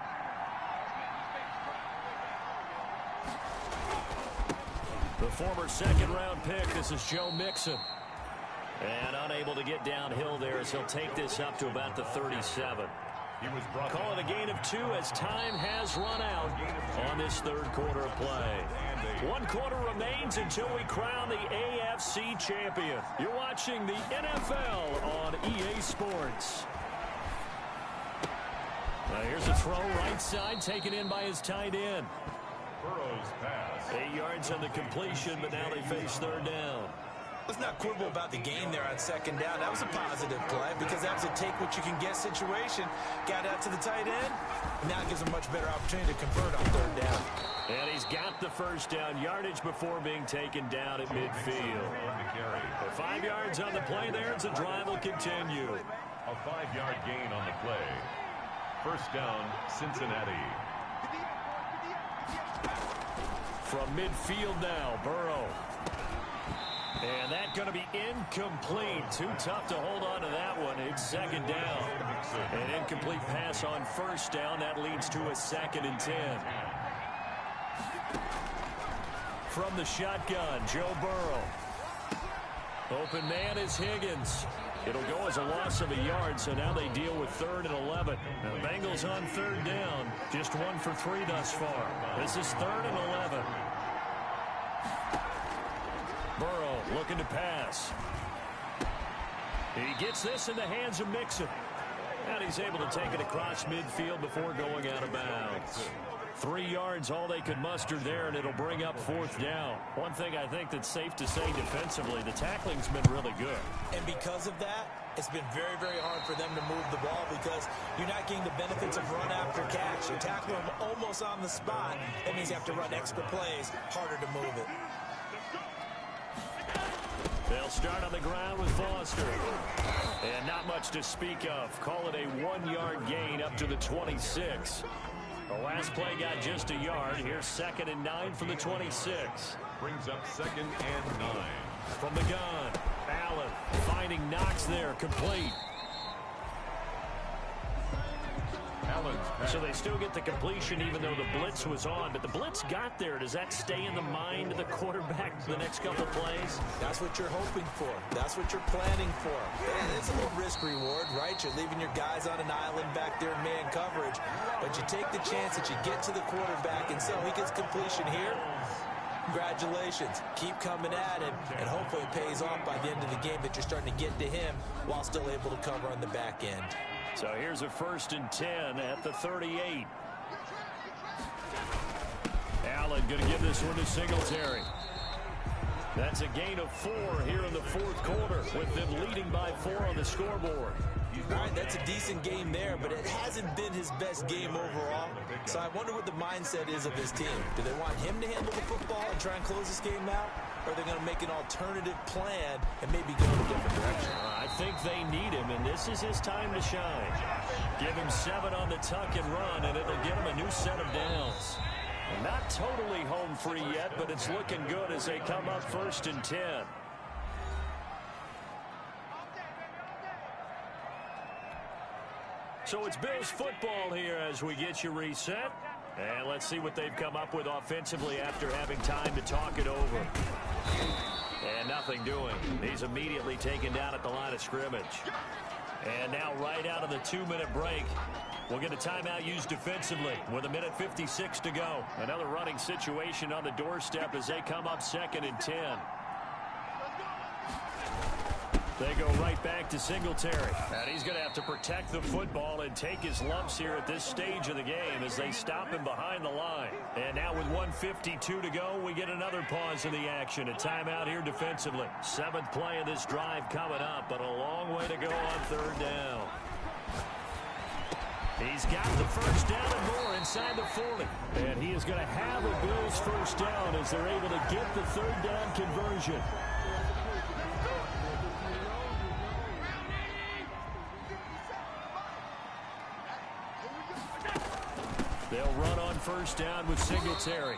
The former 2nd-round pick, this is Joe Mixon. And unable to get downhill there as he'll take this up to about the 37. Call it a gain of 2 as time has run out on this 3rd quarter of play. 1 quarter remains until we crown the AFC champion. You're watching the NFL on EA Sports. Now here's a throw right side taken in by his tight end. Burrow's pass. 8 yards on the completion, but now they face 3rd down. Let's not quibble about the gain there on 2nd down. That was a positive play because that was a take-what-you-can-get situation. Got out to the tight end, and now it gives him a much better opportunity to convert on 3rd down. And he's got the 1st down yardage before being taken down at midfield. 5 yards on the play there as the drive will continue. A 5-yard gain on the play. 1st down, Cincinnati. From midfield now, Burrow. And that's going to be incomplete. Too tough to hold on to that one. It's 2nd down. An incomplete pass on 1st down. That leads to a 2nd and 10. From the shotgun, Joe Burrow. Open man is Higgins. It'll go as a loss of a yard, so now they deal with 3rd and 11. Now, the Bengals on 3rd down. Just 1 for 3 thus far. This is 3rd and 11. Burrow looking to pass. He gets this in the hands of Mixon. And he's able to take it across midfield before going out of bounds. 3 yards, all they could muster there, and it'll bring up 4th down. One thing I think that's safe to say defensively, the tackling's been really good. And because of that, it's been very, very hard for them to move the ball because you're not getting the benefits of run after catch. You tackle them almost on the spot. That means you have to run extra plays, harder to move it. They'll start on the ground with Foster. And not much to speak of. Call it a 1-yard gain up to the 26. The last play got just a yard. Here's 2nd and 9 from the 26. Brings up 2nd and 9. From the gun, Allen finding Knox there, complete. So they still get the completion even though the blitz was on. But the blitz got there. Does that stay in the mind of the quarterback for the next couple plays? That's what you're hoping for. That's what you're planning for. And it's a little risk-reward, right? You're leaving your guys on an island back there in man coverage. But you take the chance that you get to the quarterback, and so he gets completion here. Congratulations. Keep coming at him, and hopefully it pays off by the end of the game that you're starting to get to him while still able to cover on the back end. So here's a 1st and 10 at the 38. Allen going to give this one to Singletary. That's a gain of 4 here in the fourth quarter, with them leading by 4 on the scoreboard. All right, that's a decent game there, but it hasn't been his best game overall. So I wonder what the mindset is of his team. Do they want him to handle the football and try and close this game out? Or are they going to make an alternative plan and maybe go in a different direction? I think they need him, and this is his time to shine. Give him 7 on the tuck and run, and it'll get him a new set of downs. Not totally home free yet, but it's looking good as they come up 1st and 10. So it's Bills football here as we get you reset. And let's see what they've come up with offensively after having time to talk it over. And nothing doing. He's immediately taken down at the line of scrimmage. And now right out of the 2-minute break, we'll get a timeout used defensively with 1:56 to go. Another running situation on the doorstep as they come up 2nd and 10. They go right back to Singletary. And he's going to have to protect the football and take his lumps here at this stage of the game as they stop him behind the line. And now with 1:52 to go, we get another pause in the action. A timeout here defensively. 7th play of this drive coming up, but a long way to go on 3rd down. He's got the first down and more inside the 40. And he is going to have a Bills first down as they're able to get the 3rd down conversion. They'll run on first down with Singletary.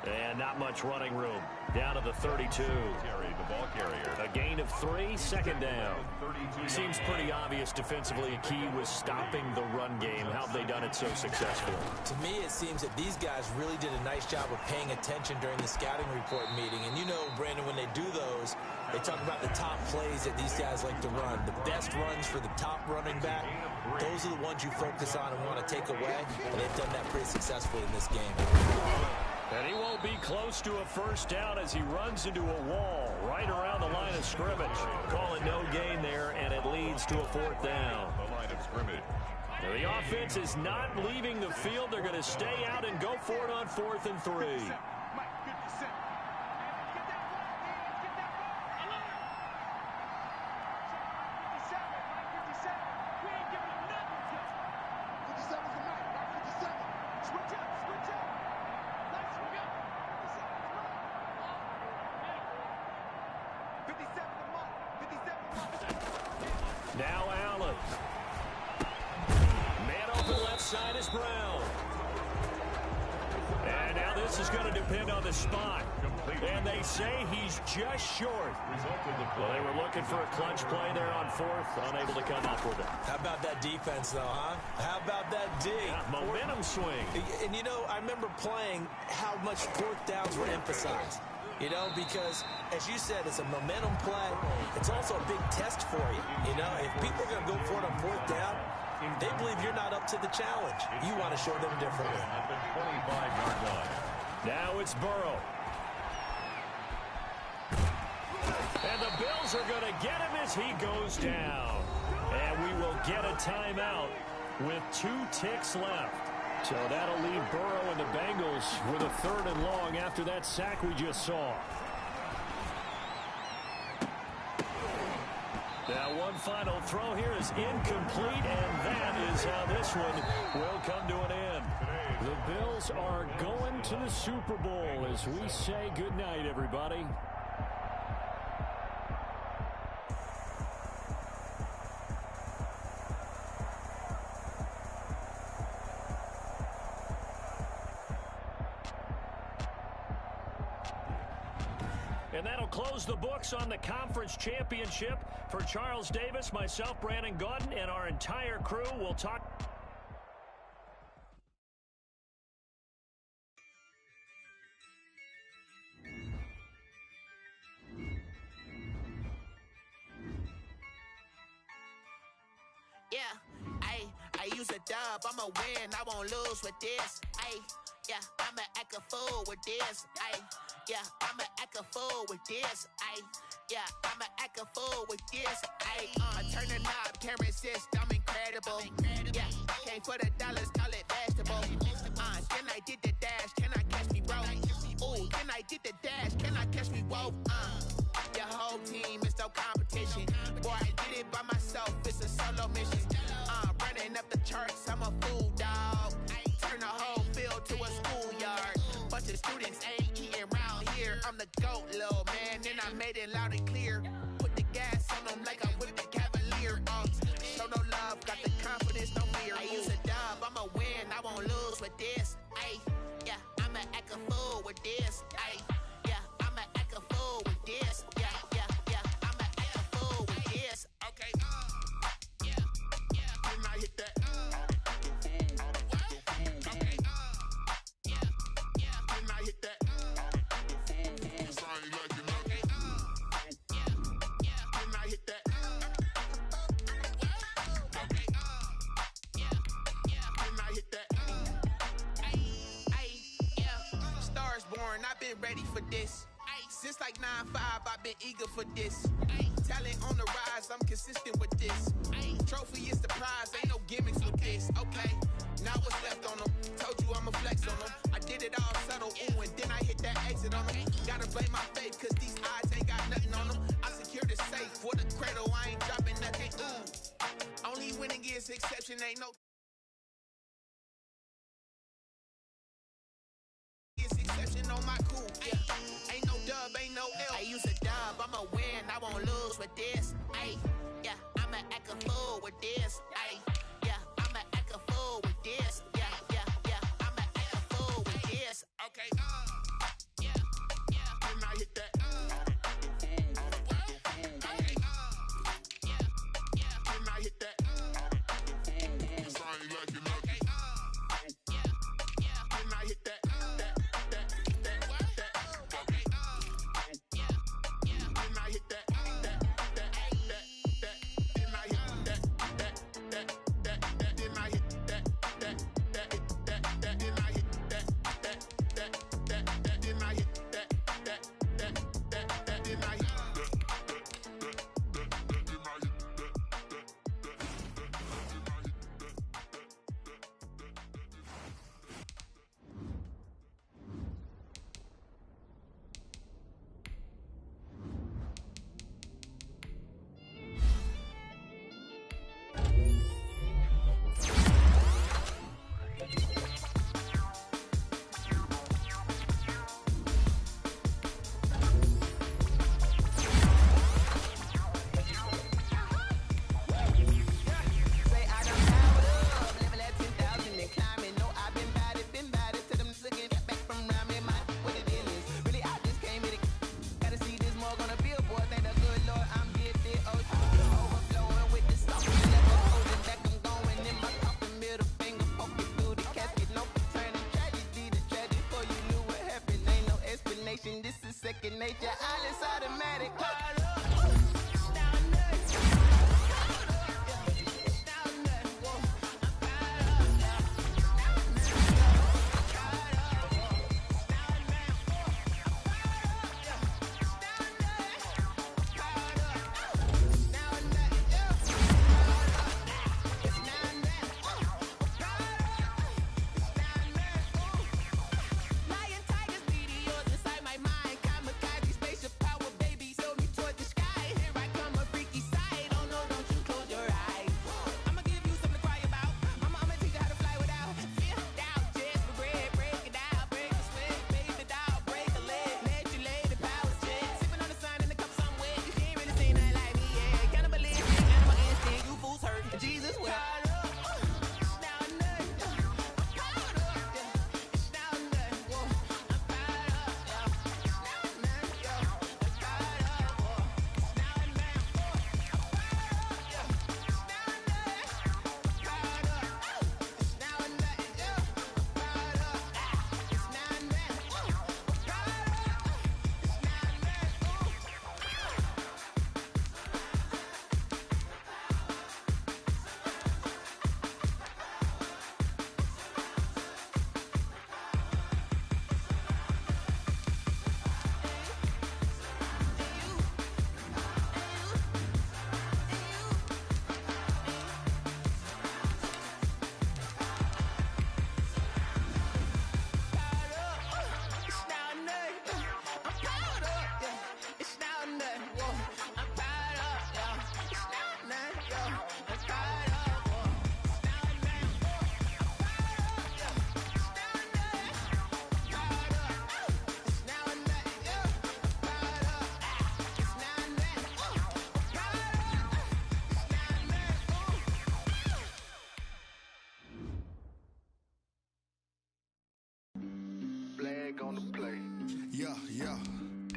And not much running room. Down to the 32. The ball carrier. A gain of 3, 2nd down. Seems pretty obvious defensively a key was stopping the run game. How have they done it so successfully? To me, it seems that these guys really did a nice job of paying attention during the scouting report meeting. And you know, Brandon, when they do those, they talk about the top plays that these guys like to run. The best runs for the top running back, those are the ones you focus on and want to take away. And they've done that pretty successfully in this game. And he won't be close to a first down as he runs into a wall right around the line of scrimmage. Call it no gain there, and it leads to a 4th down. The line of scrimmage. Now, the offense is not leaving the field. They're going to stay out and go for it on 4th and 3. Now Allen. Man open left side is Brown. And now this is going to depend on the spot. And they say he's just short. Well, they were looking for a clutch play there on 4th, unable to come up with it. How about that defense, though, huh? How about that D? Yeah, momentum swing. And, you know, I remember playing how much 4th downs were emphasized. You know, because, as you said, it's a momentum play. It's also a big test for you. You know, if people are going to go for it on 4th down, they believe you're not up to the challenge. You want to show them differently. At the 25-yard line. Now it's Burrow. And the Bills are going to get him as he goes down. And we will get a timeout with 2 ticks left. So that'll leave Burrow and the Bengals with a 3rd and long after that sack we just saw. Now one final throw here is incomplete, and that is how this one will come to an end. The Bills are going to the Super Bowl as we say goodnight, everybody. And that'll close the books on the conference championship. For Charles Davis, myself, Brandon Gaudin, and our entire crew, we'll talk. Yeah, I use a dub, I'ma win, I won't lose with this. Yeah, I'ma act a fool with this. Yeah, I'ma act a fool with this. Yeah, I'ma act a fool with this. I turn the knob, can't resist, I'm incredible. Yeah, came for the dollars, call it vegetable. Then I did the dash, can I catch me, bro? Ooh, then I did the dash, can I catch me, whoa? whole team, it's no competition. Boy, I did it by myself, it's a solo mission. Running up the charts, I'm a fool, dog. Turn the whole field to a schoolyard. Bunch of students ain't eating around here. I'm the GOAT, little man, and I made it loud and clear. Put the gas on them like I'm with the Cavalier. Show no love, got the confidence, no fear. I use a dub, I'ma win, I won't lose with this. Ay, yeah, I'ma act a fool with this. Ay, yeah, I'ma act a fool with this. Yeah, yeah, yeah, I'ma act a fool with this. Okay, yeah, yeah, and I hit that. Okay, yeah, yeah, and I hit that. Sorry, like you know. Okay, yeah, yeah, and I hit that. Okay, yeah, yeah, and I hit that. Ay, yeah, stars born, I've been ready for this. Since like 9-5, I've been eager for this. Talent on the rise, I'm consistent with this. Trophy is the prize, ain't no gimmicks with this. Okay, now what's left on them? Told you I'ma flex on them. I did it all subtle, ooh, and then I hit that exit on them. Gotta blame my faith, cause these odds ain't got nothing on them. I secured the safe for the cradle, I ain't dropping nothing, ooh. Only winning is exception, ain't no exception on my cool, yeah. Ain't no dub, ain't no L. I use a dub, I'ma win, I won't lose with this. Ay, yeah, I'ma act a fool with this. Ay, yeah, I'ma act a fool with this. Yeah, yeah, yeah, I'ma act a fool with this. Okay, yeah, yeah, and I hit that. Okay, yeah, yeah, and I hit that. Sorry, like you know. Okay, yeah, yeah, and I hit that. Nature, all is automatic. Lion, tigers, meteors inside my mind. Kamikaze, spaceship power, baby, sail me toward the sky.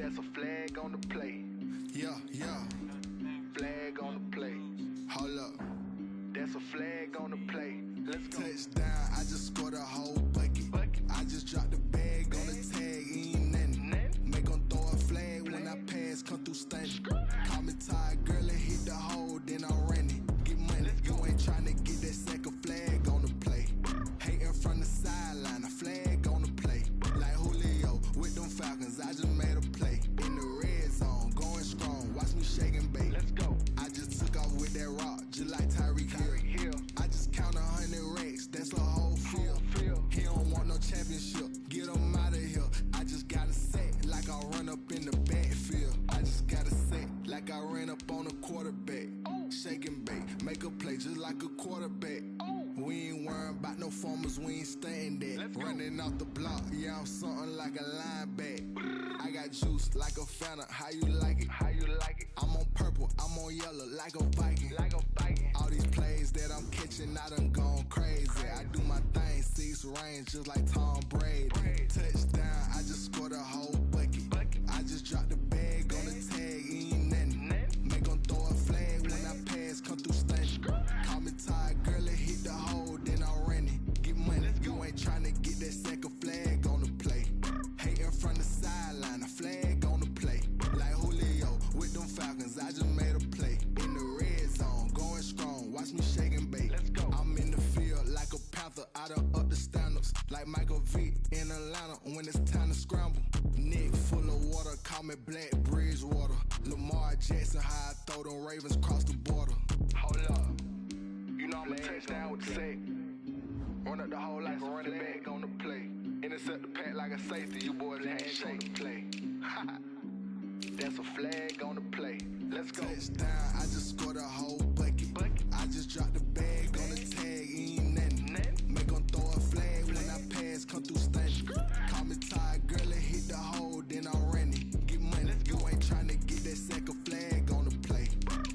That's a flag on the play. Yeah. Flag on the play. Hold up. That's a flag on the play. Let's go. Touchdown, I just scored a whole bucket. I just dropped the bag on the tag, ain't nothing. Make 'em throw a flag when I pass, come through stunning. Call me tired, girl, and hit the hole, then I ran it. Get money, you ain't tryna get that second flag on the play. Hating from the sideline, a flag on the play. Like Julio with them Falcons, I just made a play. In the red zone, going strong, watch me shake and bake. Let's go. I just took off with that rock, just like Tyreek Hill. I just count 100 racks, that's a whole field. He don't want no championship, get him out of here. I just gotta set like I run up in the backfield. I just gotta set like I ran up on a quarterback. Shake and bake, make a play just like a quarterback. We ain't worrying about no formers, we ain't staying there. Running off the block, yeah, I'm something like a linebacker. I got juice like a Fanta, how you like it? I'm on purple, I'm on yellow like a Viking. All these plays that I'm catching, I done gone crazy. I do my thing, 6 range just like Tom Brady. Touchdown, I just scored a whole bucket. I just dropped the bag on the tag, ain't nothing. Make 'em throw a flag when I pass, come through stunning. Call me tired, girl, and hit the hole, then I ran it. Get money, you ain't tryna get that second flag on the play. Hating from the sideline, a flag on the play. Like Julio with them Falcons, I just made a play. In the red zone, going strong, watch me shake and bake. I'm in the field like a panther, I done up the standards. Like Michael Vick in Atlanta when it's time to scramble. Neck full of water, call me Black Bridgewater. Lamar Jackson, how I throw them Ravens across the border. Hold up, you know I'm a touchdown with the sack. Run up the whole like a running back on the play. Intercept the pack like a safety, you boys handshake and play. That's a flag on the play. Let's go. Touchdown, I just scored a whole bucket. I just dropped the bag on the tag, ain't nothing. Make 'em throw a flag when I pass, come through stunning. Call me tired, girl, and hit the hole, then I ran it. Get money, you ain't tryna get that second flag on the play.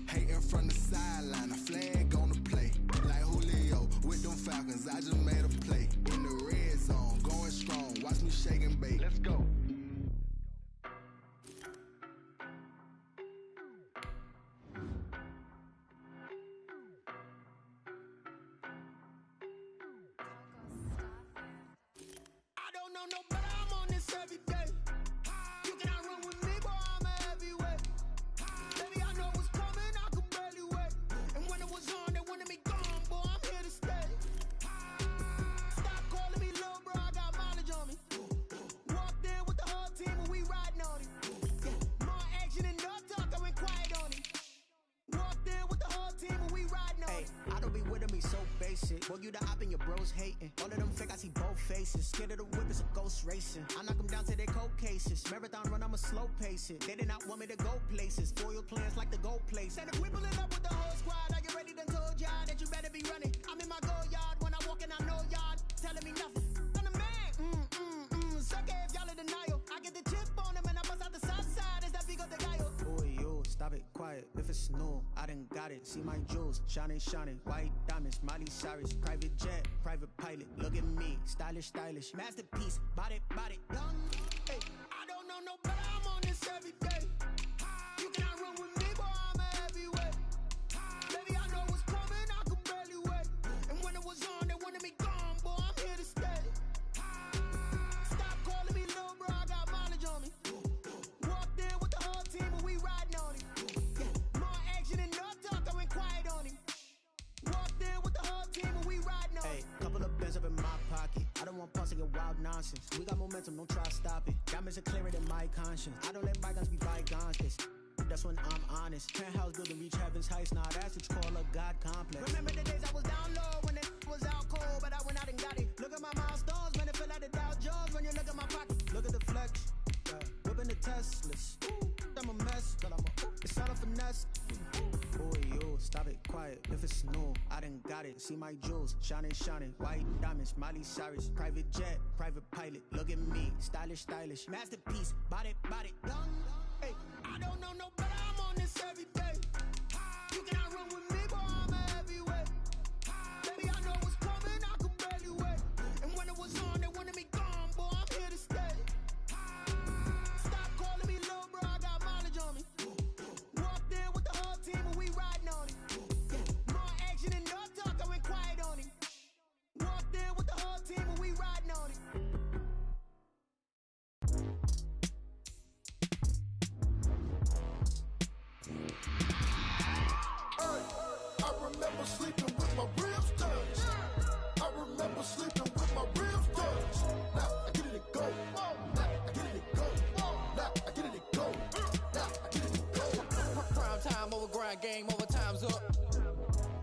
Hating from the sideline, a flag on the play. Like Julio with them Falcons, I just made a play. In the red zone, going strong, watch me shake and bake. Let's go. I don't know no better, I'm on this every day. You cannot run with me, boy, I'm a heavyweight. Baby, I know what's coming, I could barely wait. And when it was on, they wanted me gone, boy, I'm here to stay. Stop calling me little bro, I got mileage on me. Walked in with the whole team and we riding on it. Yeah, more action and no talk, I went quiet on it. Walked in with the whole team and we riding on it. I don't be with me so basic. Boy, you the op and your bros hating. All of them fake, I see both faces. Scared of the whip, it's a ghost racing. I knock them down to their cold cases. Marathon run, I'ma slow pace it. They did not want me to go places. Foil plans like the go place. And if we pulling up with the whole squad, are you ready? Done told y'all that you better be running. I'm in my go yard when I walk in, I know y'all telling me nothing. I'm the man. Suck it if y'all in denial. I get the chip on them and I bust out the south side. It's that Vigo de Gallo. Boy, yo, stop it, quiet. If it's new, I done got it. See my jewels, shining, white diamonds, Miley Cyrus, private jet, private pilot. Look at me, stylish, masterpiece, body, done. Hey, I don't know no better, I'm on this every day. You cannot run with me, boy, I'm a heavyweight. Baby, I know what's coming, I could barely wait. And when it was on, they wanted me gone, boy, I'm here to stay. Stop calling me little bro, I got mileage on me. Walked in with the whole team and we riding on it. Yeah, more action and no talk, I went quiet on him. Walked in with the whole team and we riding on it. Couple of bands up in my pocket. I don't want pause to get wild nonsense. We got momentum, don't try to stop it. Diamonds are clearer than my conscience. I don't let bygones be bygones. That's when I'm honest. Penthouse building reach heaven's heights. Nah, that's what you call a God complex. Remember the days I was down low when it was out cold, but I went out and got it. Look at my milestones, man, it feel like the Dow Jones when you look at my pocket. Look at the flex, whipping the Teslas. I'm a mess, but it's all a finesse. Boy, yo, stop it, quiet. If it's new, I done got it. See my jewels, shining, white diamonds, Miley Cyrus, private jet, private pilot. Look at me, stylish, masterpiece, body, done. Hey, I don't know no better, I'm on this every day. You cannot run with me, boy, I'm a heavyweight. Baby, I know what's coming, I could barely wait. And when it was on, they wanted me gone, boy, I'm here to stay. Stop calling me little remember sleeping with my ribs touched. I remember sleeping with my ribs touched. Now I get it to go. Now I get it to go. Now I get it to go. Now I get it to go. Prime time over grind game, over time's up.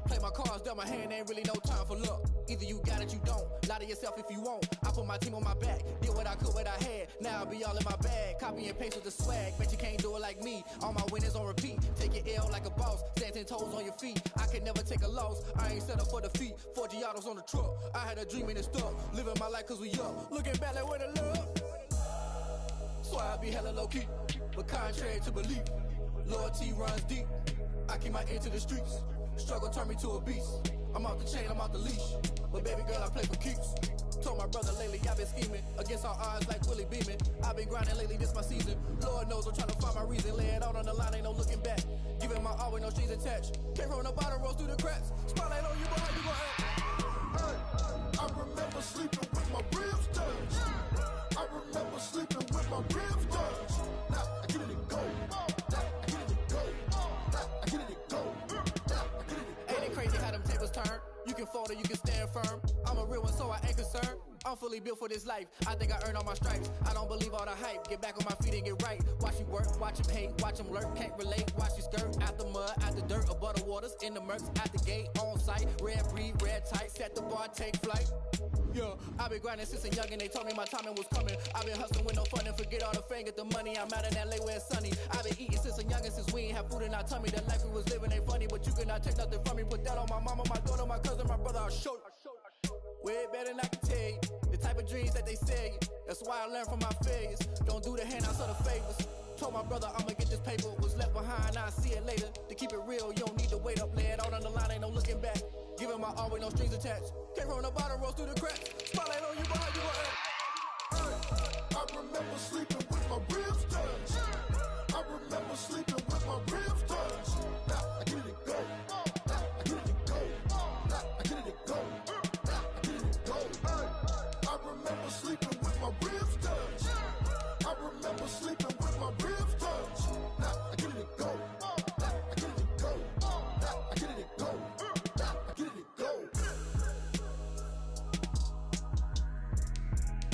Play my cards, dealt my hand, ain't really no time for luck. Either you got it, you don't. Lie to yourself if you won't. I put my team on my back, did what I could, what I had. Now I'll be all in my bag. Copy and paste with the swag. Bet you can't do it like me. All my winners on repeat. Take your L like a boss. Stand 10 toes on your feet. I can never take a loss. I ain't set up for defeat. 4 Giottos on the truck. I had a dream and it stuck. Living my life cause we up. Looking back like where the love. So I be hella low key. But contrary to belief, loyalty runs deep. I keep my ear to the streets. Struggle turned me to a beast. I'm off the chain, I'm off the leash. But baby girl, I play for keeps. Told my brother lately, I've been scheming. Against all odds like Willie Beeman. I've been grinding lately, this my season. Lord knows I'm trying to find my reason. Lay it out on the line, ain't no looking back. Giving my all with no strings attached. Came from the bottom, rose through the cracks. Spotlight on you, boy, how you gon' act? I remember sleeping with my ribs touched. I remember sleeping with my ribs touched. Now I get it to go. Now I get it to go. Now I get it to go. Now I get it to go. Ain't it crazy how them tables turn? You can fold or you can stand firm. I'm a real one, so I ain't concerned. I'm fully built for this life. I think I earned all my stripes. I don't believe all the hype. Get back on my feet and get right. Watch you work, watch him hate, watch him lurk. Can't relate, watch you skirt. Out the mud, out the dirt, above the waters, in the murks, out the gate, on site. Red breed, red tight, set the bar, take flight. Yeah, I've been grinding since a young and they told me my timing was coming. I've been hustling with no fun and forget all the fame, get the money. I'm out in LA where it's sunny. I've been eating since a young and since we ain't have food in our tummy. The life we was living ain't funny, but you cannot take nothing from me. Put that on my mama, my daughter, my cousin, my brother, I'll show you. Way better than I can tell you. The type of dreams that they sell you. That's why I learned from my failures. Don't do the handouts or the favors. Told my brother I'ma get this paper. Was left behind, I'll see it later. To keep it real, you don't need to wait up. Lay it out on the line, ain't no looking back. Giving my all with no strings attached. Came from the bottom, rose through the cracks. Spotlight on you, boy, how you gon' act? I remember sleeping with my ribs touched. I remember sleeping with my ribs touched. Now I get it to go. Now I get it to go. Now I get it to go. Now I get it to go. I remember sleeping with my ribs touched. I remember sleeping with my ribs touched. Now I get it to go. Now I get it to go. Now I get it to go. Now I get it to go.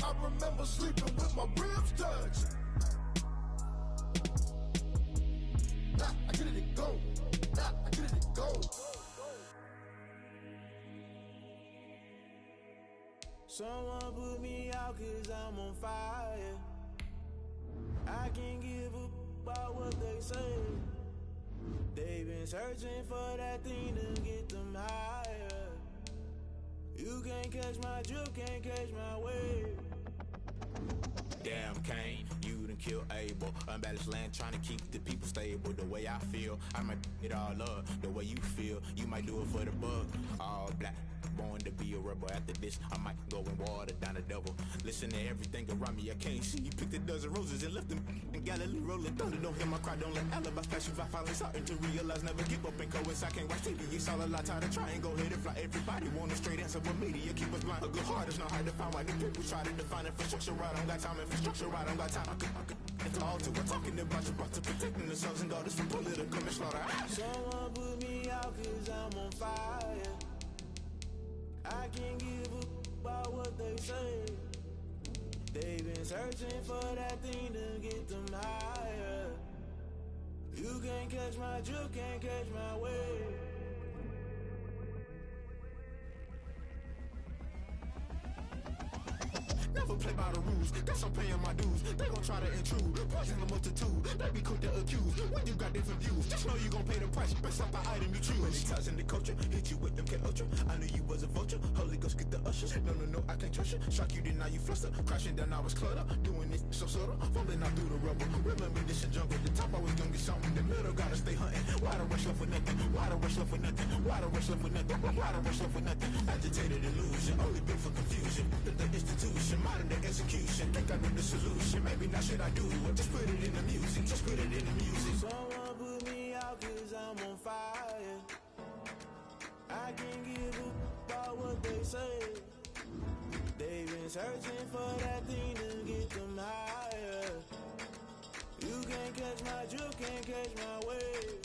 I remember sleeping with my ribs touched. Now I get it to go. Now I get it to go. Someone put me out cause I'm on fire. I can't give a about what they say. They've been searching for that thing to get them higher. You can't catch my drip, can't catch my wave. Damn, Kane, you done killed Abel. Unbalanced land, trying to keep the people stable. The way I feel, I might it all up. The way you feel, you might do it for the bug. All black, born to be a rebel. After this, I might go and water down the devil. Listen to everything around me, I can't see. You picked a dozen roses and left them in Galilee rolling thunder. Don't hear my cry, don't let alibis flash. If I finally starting to realize, never give up and coincide. Can't watch TV, it's all a lot. Tired of trying, go ahead and fly. Everybody want a straight answer, but media keep us blind. A good heart is not hard to find. Why the people try to define infrastructure right? I don't got time, infrastructure right? I don't got time. I could. It's all to we're talking about you, about to protecting the sons and daughters from political and slaughter. Someone put me out cause I'm on fire. I can't give a about what they say. They've been searching for that thing to get them higher. You can't catch my drip, can't catch my wave. Never play by the rules, guess I'm paying my dues. They gon' try to intrude, poison the multitude. They be quick to accuse, when you got different views. Just know you gon' pay the price, based off the item you choose. Many times in the culture, hit you with them K-Ultra. I knew you was a vulture, Holy Ghost get the ushers. No, I can't trust you. Shock you, then now you fluster. Crashing down, I was cluttered. Doing this so subtle, falling out through the rubble. Remember this in jungle, the top always gonna get something. The middle gotta stay hunting. Why the rush left for nothing? Why the rush left for nothing? Why the rush left for nothing? Why the rush left for nothing? Agitated illusion, only built for confusion. The institution, modern day execution. Think I know the solution. Maybe now should I do it? Just put it in the music. Just put it in the music. Someone put me out cause I'm on fire. I can't give a about what they say. They've been searching for that thing to get them higher. You can't catch my drip, can't catch my wave.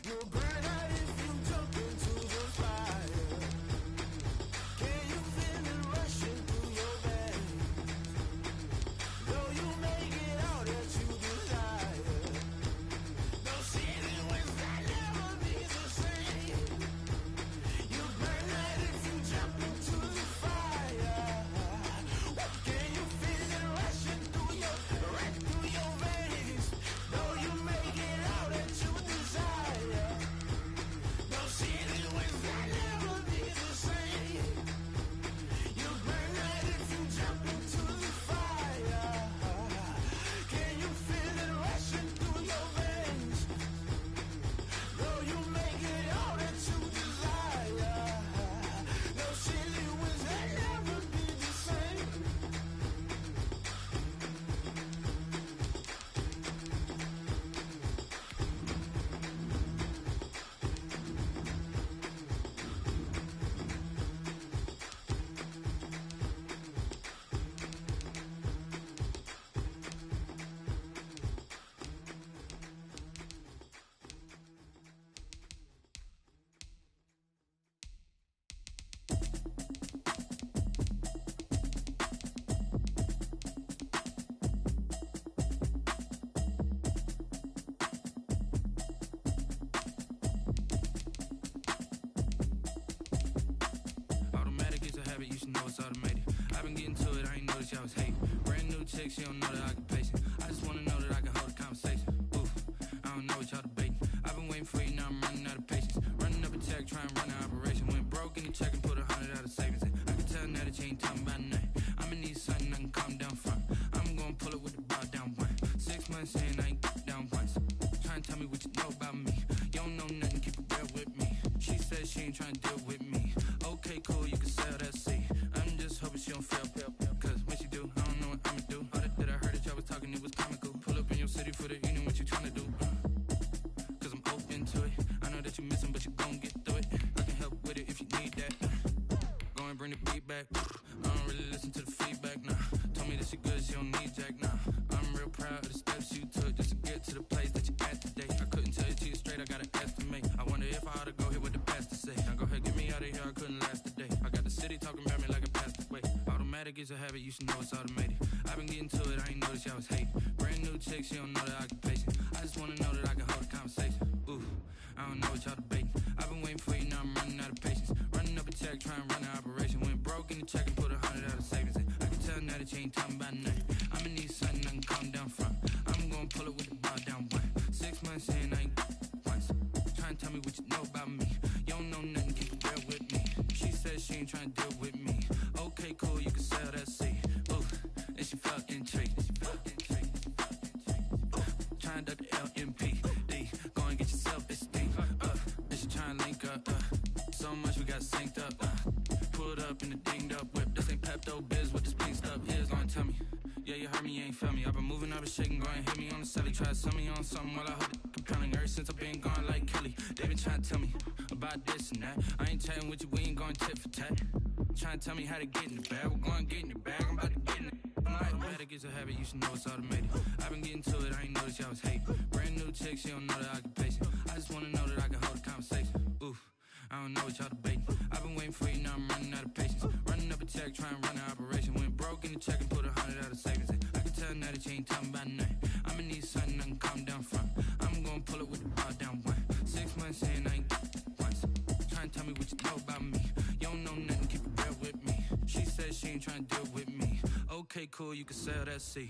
You're a bird if you jump into automated. I've been getting to it, I ain't noticed y'all was hating. Brand new chick, she don't know that I can pace it. I just wanna know that I can hold a conversation. Oof, I don't know what y'all debating. I've been waiting for you, now I'm running out of patience. Running up a check, trying to run an operation. Went broke in the check and put 100 out of savings in. I can tell now that you ain't talking about nothing. I'ma need something I can calm down from. I'm gonna pull it with the bar down one. 6 months in, I ain't down once. Trying to tell me what you know about me. You don't know nothing, keep it real with me. She said she ain't trying to deal with me. Okay, cool, you can sell that seat. I'm just hoping she don't fail. Cause when she do, I don't know what I'ma do. All that I heard that y'all was talking, it was comical. Pull up in your city for the evening, what you trying to do? Cause I'm open to it. I know that you missing, but you gon' get through it. I can help with it if you need that. Go and bring the beat back. I don't really listen to the feedback, nah. Told me that she good, she don't need jack, nah. I'm real proud of the steps you took just to get to the place that you at today. I couldn't tell you to you straight, I gotta estimate. I wonder if I ought to go here with the pastor say. Now go ahead, get me out of here, I couldn't last a day. I got the city talking about me like a pastor way. Automatic is a habit, you should know it's automated. I've been getting to it, I ain't noticed y'all was hating. Brand new chick, she don't know that I can pace it. I just wanna know that I can hold a conversation. Ooh, I don't know what y'all debating. I've been waiting for you, now I'm running out of patience. Running up a check, trying to run an operation. Went broke in the check and put 100 out of savings in. I can tell now that you ain't talking about nothing. I'ma need something I can calm down from. I'm gonna pull it with the bar down one. 6 months in, I ain't once. Trying to tell me what you know about me. You don't know nothing, keep it real with me. She said she ain't trying to deal with me. Okay, cool, you can sell that seat. Ooh, and she felt intrigued. Trying to duck the LMPD. Go and get your self-esteem. And she trying to link up. So much we got synced up. Pulled up in the dinged up whip. This ain't Pepto-Biz with this pink stuff. Here's long tell me. Yeah, you heard me, you ain't felt me. I've been moving, I've been shaking, go and hit me on the celly. Try to sell me on something while I hold it compelling. Ever since I've been gone like Kelly, they been trying to tell me about this and that. I ain't chatting with you, we ain't going tit for tat. Trying to tell me how to get in the bag. We're going to get in the bag, I'm about to get in it. Automatic is a habit, you should know it's automated. I've been getting to it, I ain't noticed y'all was hating. Brand new chick, she don't know that I can pace it. I just wanna know that I can hold a conversation. Oof, I don't know what y'all debating. I've been waiting for you, now I'm running out of patience. Running up a check, trying to run an operation. Went broke in the check and put 100 out of savings in. I can tell now that you ain't talking about nothing. I'ma need something I can calm down from. I'm gonna pull it with the bar down one. 6 months in, I ain't once. Trying to tell me what you know about me. You don't know nothing, keep it real with me. She said she ain't trying to deal with me. Okay, cool, you can sell that seat.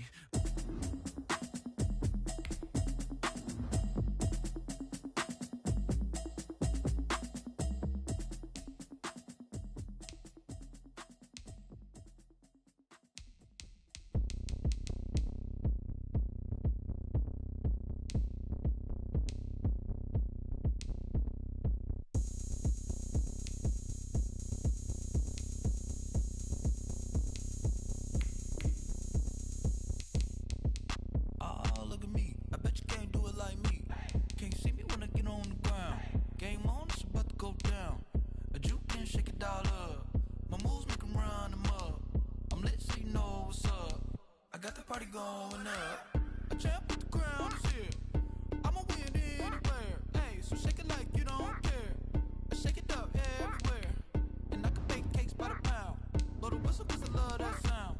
Going up, a champ with the crown is here. I'ma win anywhere. Hey, so shake it like you don't care. I shake it up everywhere. And I can bake cakes by the pound. Blow the whistle cause I love that sound.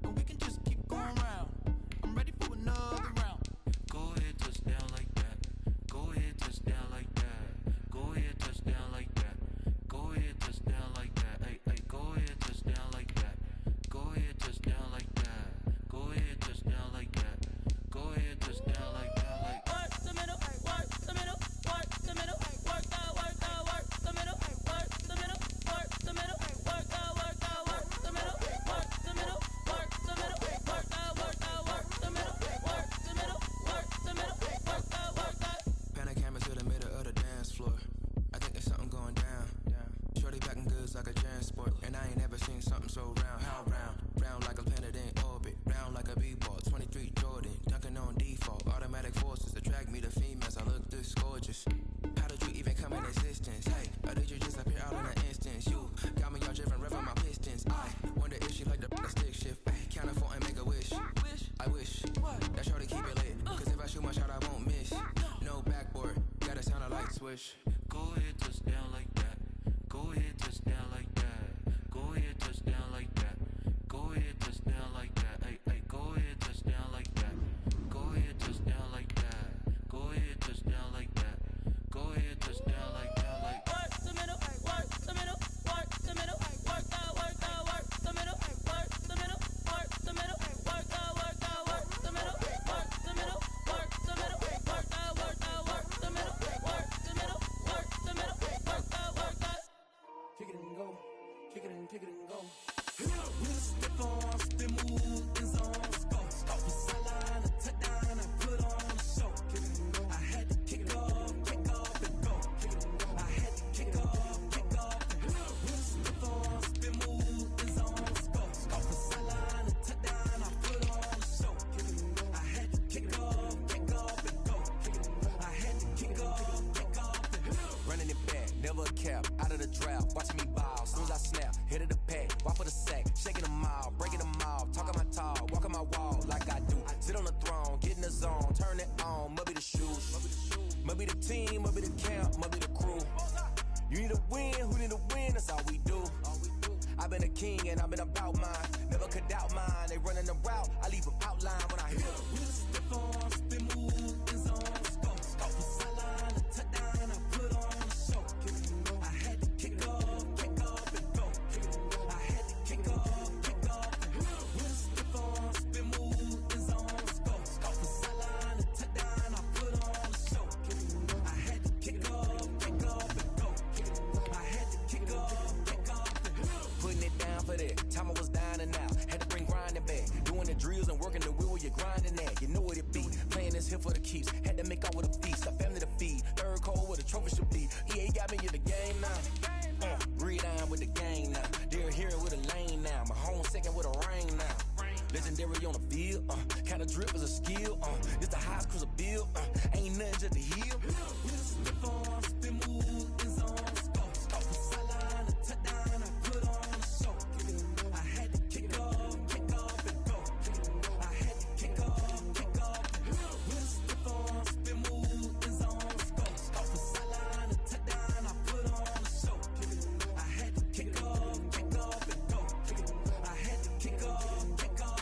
And we can just keep going round. I'm ready for another round. Go ahead, touch down like that. Go ahead, touch down like that. Go ahead, touch down like that. Go ahead, touch down like that. Hey, hey, go ahead, touch down like that. Go ahead, touch down like that. Go ahead, touch down like that. Go ahead, touch down like that. Like work the middle, work the middle, work the middle, work the middle, work the middle, work the middle, work the middle, work the middle, work the middle, work the middle, work the middle, work the middle, work the. Pan a camera to the middle of the dance floor. I think there's something going down. Shorty packing goods like a transport, and I ain't never seen something so round. How round? Round like a planet in orbit, round like a b-ball. 23 Jordan, dunking on default. Automatic forces attract me to females. I look this gorgeous. How did you even come in existence? Hey, or did you just appear out in an instance? You got me all driven, revving my pistons. I wonder if she like the stick shift. Hey, count it for and make a wish. I wish that shorty keep it lit. Cause if I shoot my shot, I won't miss. No backboard, gotta sound a light switch. go ahead, touch down like that. Go ahead, touch down like that. Go ahead, touch down like that. Go ahead, touch down like that. Hey, hey, go ahead, touch down like that. Go ahead, touch down like that. Go ahead, touch down like that. Go ahead, touch down like that. Like work the middle, work the middle, work the middle, work the middle, work the middle. kick it and go. With a stiff arm, spin move, in zone, score. Stop the sideline, a touchdown, I put on a show. I had to kick off and go. I had to kick off and go. With a stiff arm, spin move, in zone, score. Stop the sideline, a touchdown, I put on a show. I had to kick off and go. I had to kick off and go. Running it back, never a cap, out of the drought, watching me ball, soon as I snap, hit of the pack, walk for the sack, shaking them all, breaking them all, talking my talk, walking my wall like I do, sit on the throne, get in the zone, turn it on, must be the shoes, must be the team, must be the camp, must be the crew, you need a win, who need a win, that's all we do, I've been a king and I've been about mine, never could doubt mine, they running the route, I leave them outline when I hit them. With a stiff arm, spin move, in zone, score, stop the sideline, a touchdown, I put on a show. I had to kick off and go. I had to kick off and go. With a stiff arm, spin move, in zone, score, stop the sideline, a touchdown, I put on a show. I had to kick off and go. I had to kick off and go. Putting it down for that, time I was down and out, had to bring grinding back, doing the drills and working the wheel where you're grinding at, you know what it be, playing this here for the keeps, had to make out with a feast, a family to feed, third cold where the trophy should be, EA got me in the game now, breathe on with the game now, they're here with a lane now, my home second with a rain now, legendary on the field, kind of drip is a skill, this the highest cruiser bill, ain't nothing just to heal. With a stiff arm, spin move, in zone, score, stop the sideline, a touchdown, I put on a show. I had to kick off and go. I had to kick off and go. With a stiff arm, spin move, in zone, score, stop the sideline, a touchdown, I put on a show. I had to kick off and go. I had to kick off and go.